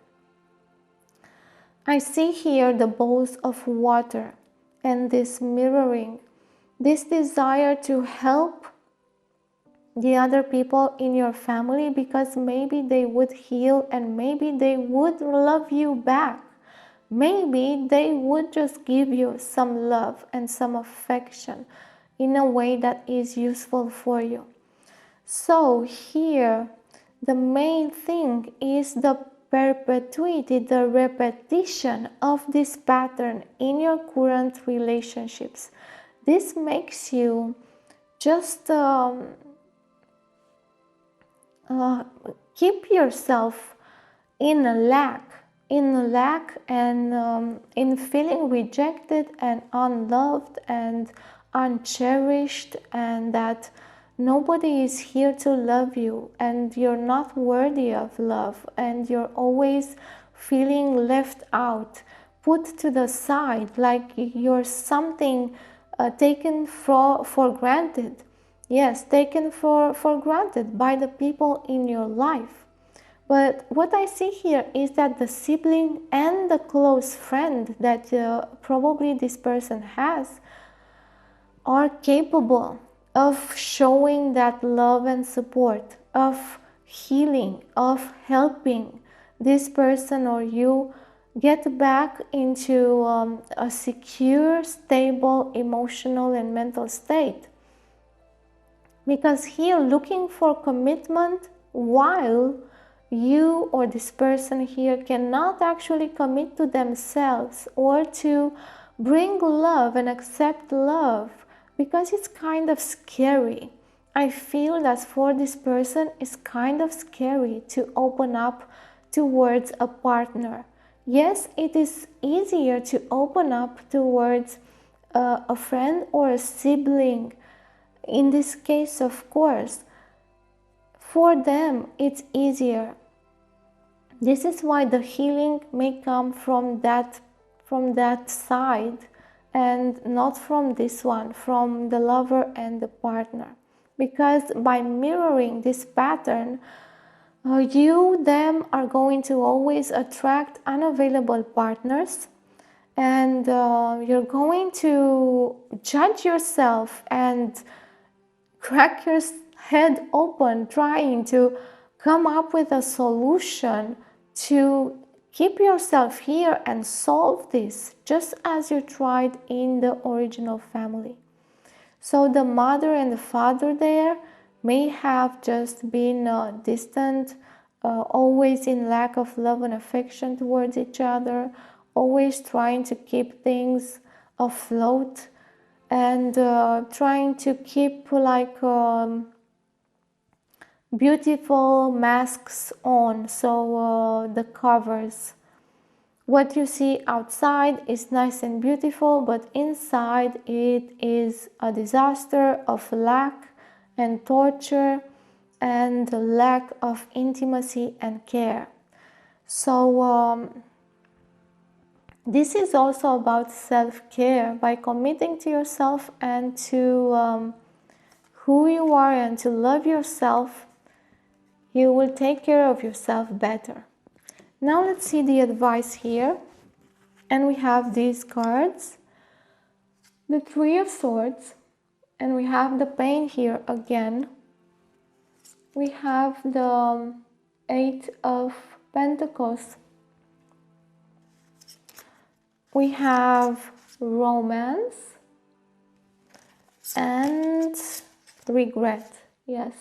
I see here the bowls of water and this mirroring, this desire to help the other people in your family because maybe they would heal and maybe they would love you back. Maybe they would just give you some love and some affection in a way that is useful for you. So here, the main thing is the perpetuity, the repetition of this pattern in your current relationships. This makes you just keep yourself in a lack, in lack and in feeling rejected and unloved and uncherished, and that nobody is here to love you and you're not worthy of love, and you're always feeling left out, put to the side, like you're something taken for granted. Yes, taken for granted by the people in your life. But what I see here is that the sibling and the close friend that probably this person has are capable of showing that love and support, of healing, of helping this person or you get back into a secure, stable emotional and mental state. Because here, looking for commitment while you or this person here cannot actually commit to themselves or to bring love and accept love, because it's kind of scary. I feel that for this person it's kind of scary to open up towards a partner. Yes, it is easier to open up towards a friend or a sibling. In this case, of course, for them it's easier. This is why the healing may come from that side and not from this one, from the lover and the partner. Because by mirroring this pattern, them are going to always attract unavailable partners, and you're going to judge yourself and crack your head open trying to come up with a solution to keep yourself here and solve this, just as you tried in the original family. So the mother and the father there may have just been distant, always in lack of love and affection towards each other, always trying to keep things afloat and trying to keep like beautiful masks on, so the covers. What you see outside is nice and beautiful, but inside it is a disaster of lack and torture and lack of intimacy and care. So this is also about self-care. By committing to yourself and to who you are and to love yourself, you will take care of yourself better. Now let's see the advice here. And we have these cards, the Three of Swords, and we have the pain here again. We have the Eight of Pentacles. We have romance and regret. Yes.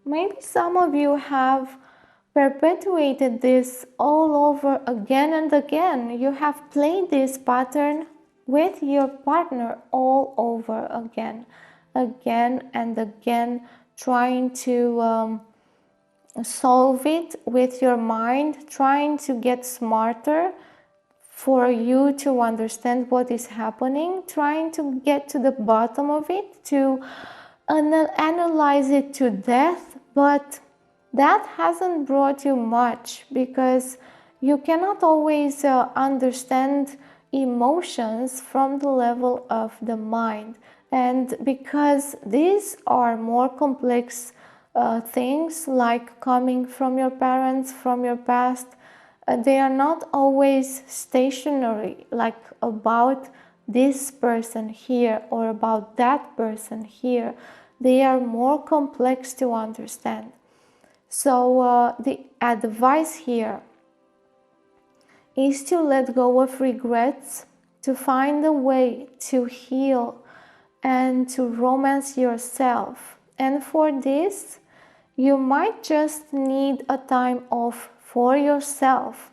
Maybe some of you have perpetuated this all over again and again. You have played this pattern with your partner all over again and again, trying to solve it with your mind, trying to get smarter for you to understand what is happening, trying to get to the bottom of it, to analyze it to death, but that hasn't brought you much, because you cannot always understand emotions from the level of the mind. And because these are more complex things, like coming from your parents, from your past, they are not always stationary, like about this person here or about that person here. They are more complex to understand. So the advice here is to let go of regrets, to find a way to heal and to romance yourself. And for this, you might just need a time off for yourself,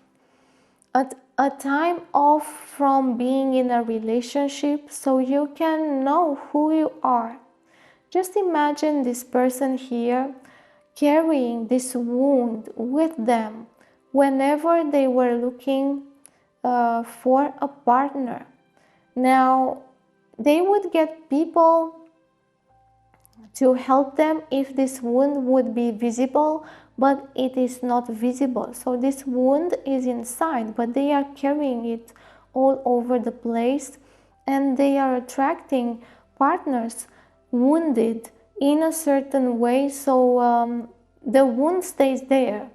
a time off from being in a relationship, so you can know who you are. Just imagine this person here carrying this wound with them whenever they were looking for a partner. Now, they would get people to help them if this wound would be visible, but it is not visible. So this wound is inside, but they are carrying it all over the place, and they are attracting partners wounded in a certain way. So the wound stays there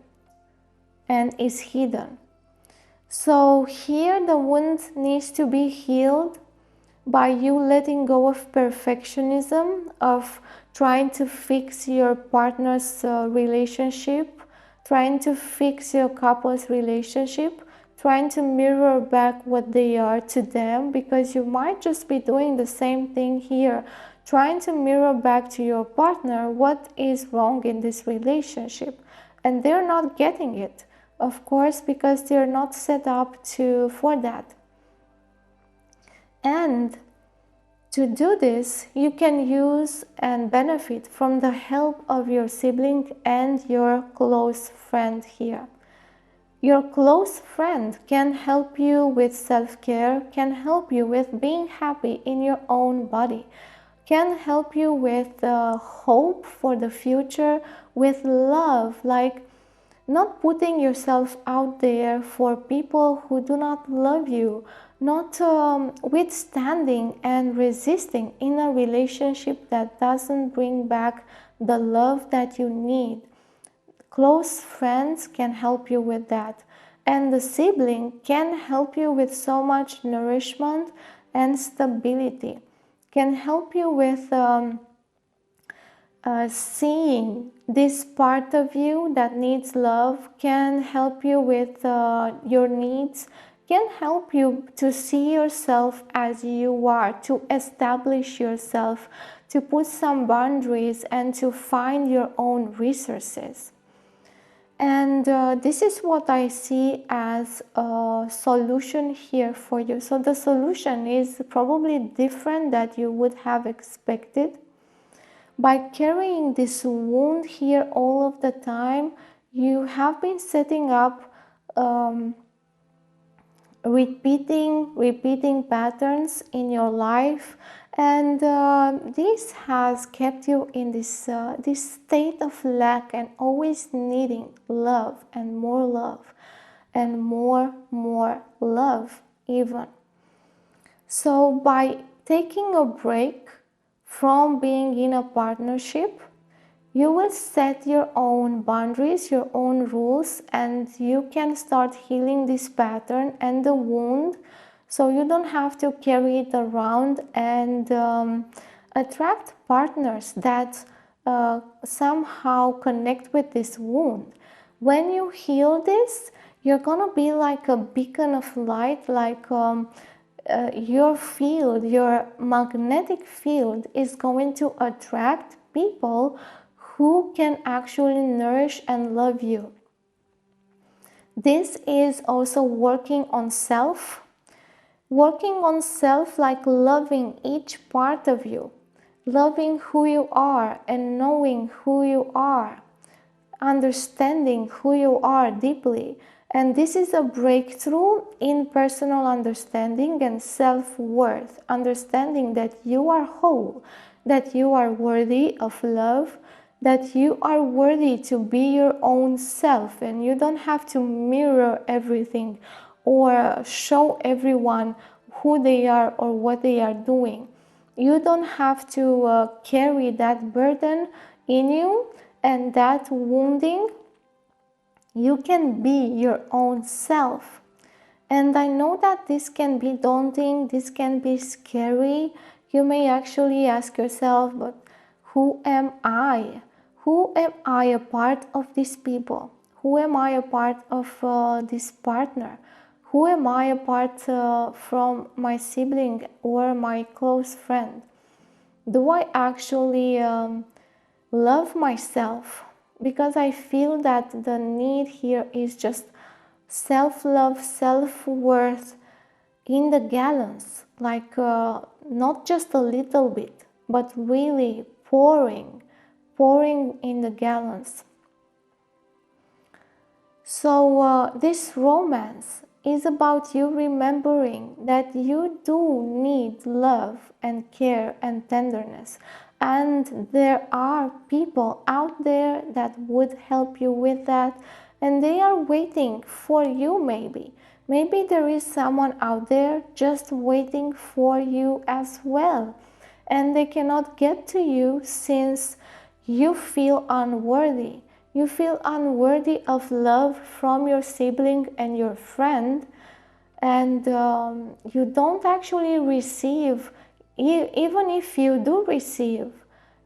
and is hidden. So here the wound needs to be healed by you letting go of perfectionism, of trying to fix your partner's relationship, trying to fix your couple's relationship, trying to mirror back what they are to them, because you might just be doing the same thing here, trying to mirror back to your partner what is wrong in this relationship, and they're not getting it, of course, because they're not set up for that. And to do this, you can use and benefit from the help of your sibling and your close friend here. Your close friend can help you with self-care, can help you with being happy in your own body, can help you with hope for the future, with love, like not putting yourself out there for people who do not love you, not withstanding and resisting in a relationship that doesn't bring back the love that you need. Close friends can help you with that. And the sibling can help you with so much nourishment and stability, can help you with seeing this part of you that needs love, can help you with your needs, can help you to see yourself as you are, to establish yourself, to put some boundaries and to find your own resources. And this is what I see as a solution here for you. So the solution is probably different that you would have expected. By carrying this wound here all of the time, you have been setting up repeating patterns in your life, and this has kept you in this state of lack and always needing love and more love even. So by taking a break from being in a partnership, you will set your own boundaries, your own rules, and you can start healing this pattern and the wound, so you don't have to carry it around and attract partners that somehow connect with this wound. When you heal this, you're gonna be like a beacon of light, like your field, your magnetic field is going to attract people who can actually nourish and love you. This is also working on self like loving each part of you, loving who you are and knowing who you are, understanding who you are deeply. And this is a breakthrough in personal understanding and self-worth, understanding that you are whole, that you are worthy of love, that you are worthy to be your own self, and you don't have to mirror everything or show everyone who they are or what they are doing. You don't have to carry that burden in you and that wounding. You can be your own self. And I know that this can be daunting, this can be scary. You may actually ask yourself, but who am I? Who am I a part of these people? Who am I a part of this partner? Who am I a part from my sibling or my close friend? Do I actually love myself? Because I feel that the need here is just self-love, self-worth in the gallons, like not just a little bit, but really pouring in the gallons. So this romance is about you remembering that you do need love and care and tenderness, and there are people out there that would help you with that, and they are waiting for you. Maybe there is someone out there just waiting for you as well, and they cannot get to you since you feel unworthy. You feel unworthy of love from your sibling and your friend, and you don't actually receive. Even if you do receive,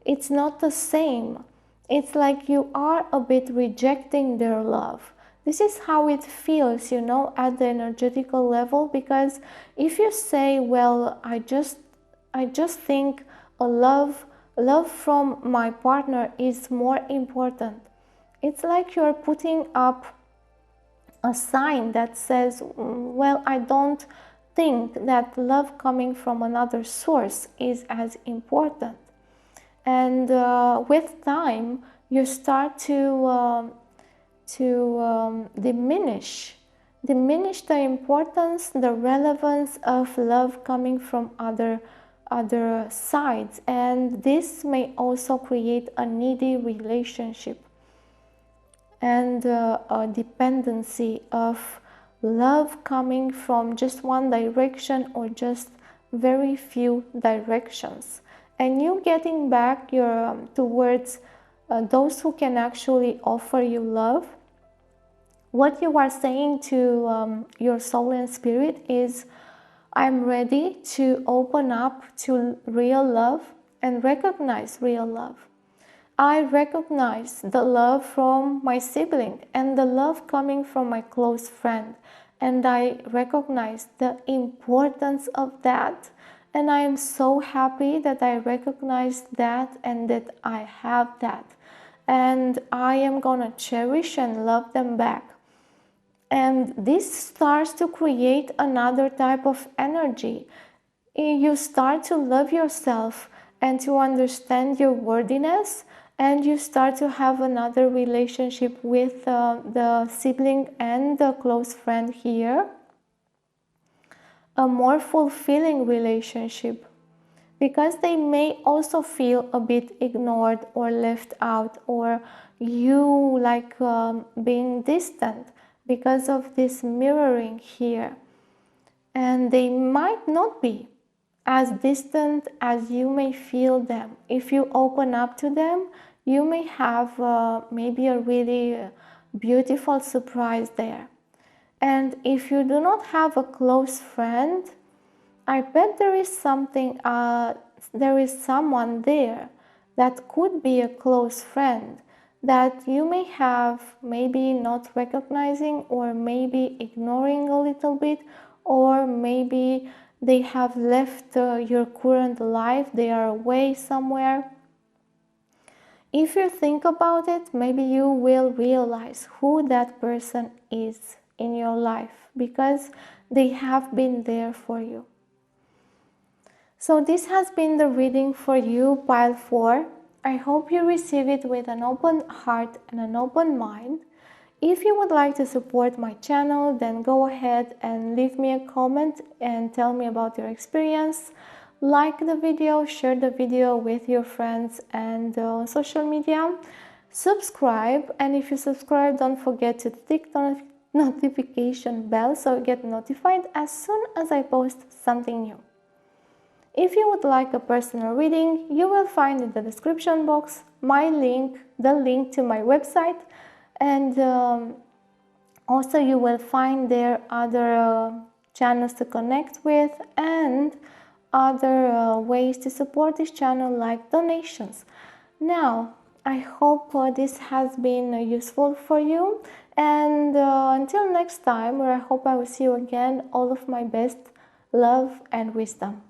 it's not the same. It's like you are a bit rejecting their love. This is how it feels, at the energetical level, because if you say, well, I just think a love from my partner is more important, it's like you're putting up a sign that says, well, I don't think that love coming from another source is as important. And with time, you start to diminish the importance, the relevance of love coming from other sides, and this may also create a needy relationship and a dependency of love coming from just one direction or just very few directions, and you getting back towards those who can actually offer you love. What you are saying to your soul and spirit is, I'm ready to open up to real love and recognize real love. I recognize the love from my sibling and the love coming from my close friend, and I recognize the importance of that, and I am so happy that I recognize that and that I have that, and I am gonna cherish and love them back. And this starts to create another type of energy. You start to love yourself and to understand your worthiness, and you start to have another relationship with the sibling and the close friend here, a more fulfilling relationship, because they may also feel a bit ignored or left out, or you like being distant because of this mirroring here, and they might not be as distant as you may feel them. If you open up to them, you may have maybe a really beautiful surprise there. And if you do not have a close friend, I bet there is someone there that could be a close friend that you may have maybe not recognizing, or maybe ignoring a little bit, or maybe they have left your current life, they are away somewhere. If you think about it, maybe you will realize who that person is in your life, because they have been there for you. So this has been the reading for you, pile 4. I hope you receive it with an open heart and an open mind. If you would like to support my channel, then go ahead and leave me a comment and tell me about your experience. Like the video, share the video with your friends and on social media. Subscribe, and if you subscribe, don't forget to tick the notification bell so you get notified as soon as I post something new. If you would like a personal reading, you will find in the description box my link, the link to my website, and also you will find there other channels to connect with and other ways to support this channel, like donations. Now, I hope this has been useful for you, and until next time, where I hope I will see you again, all of my best love and wisdom.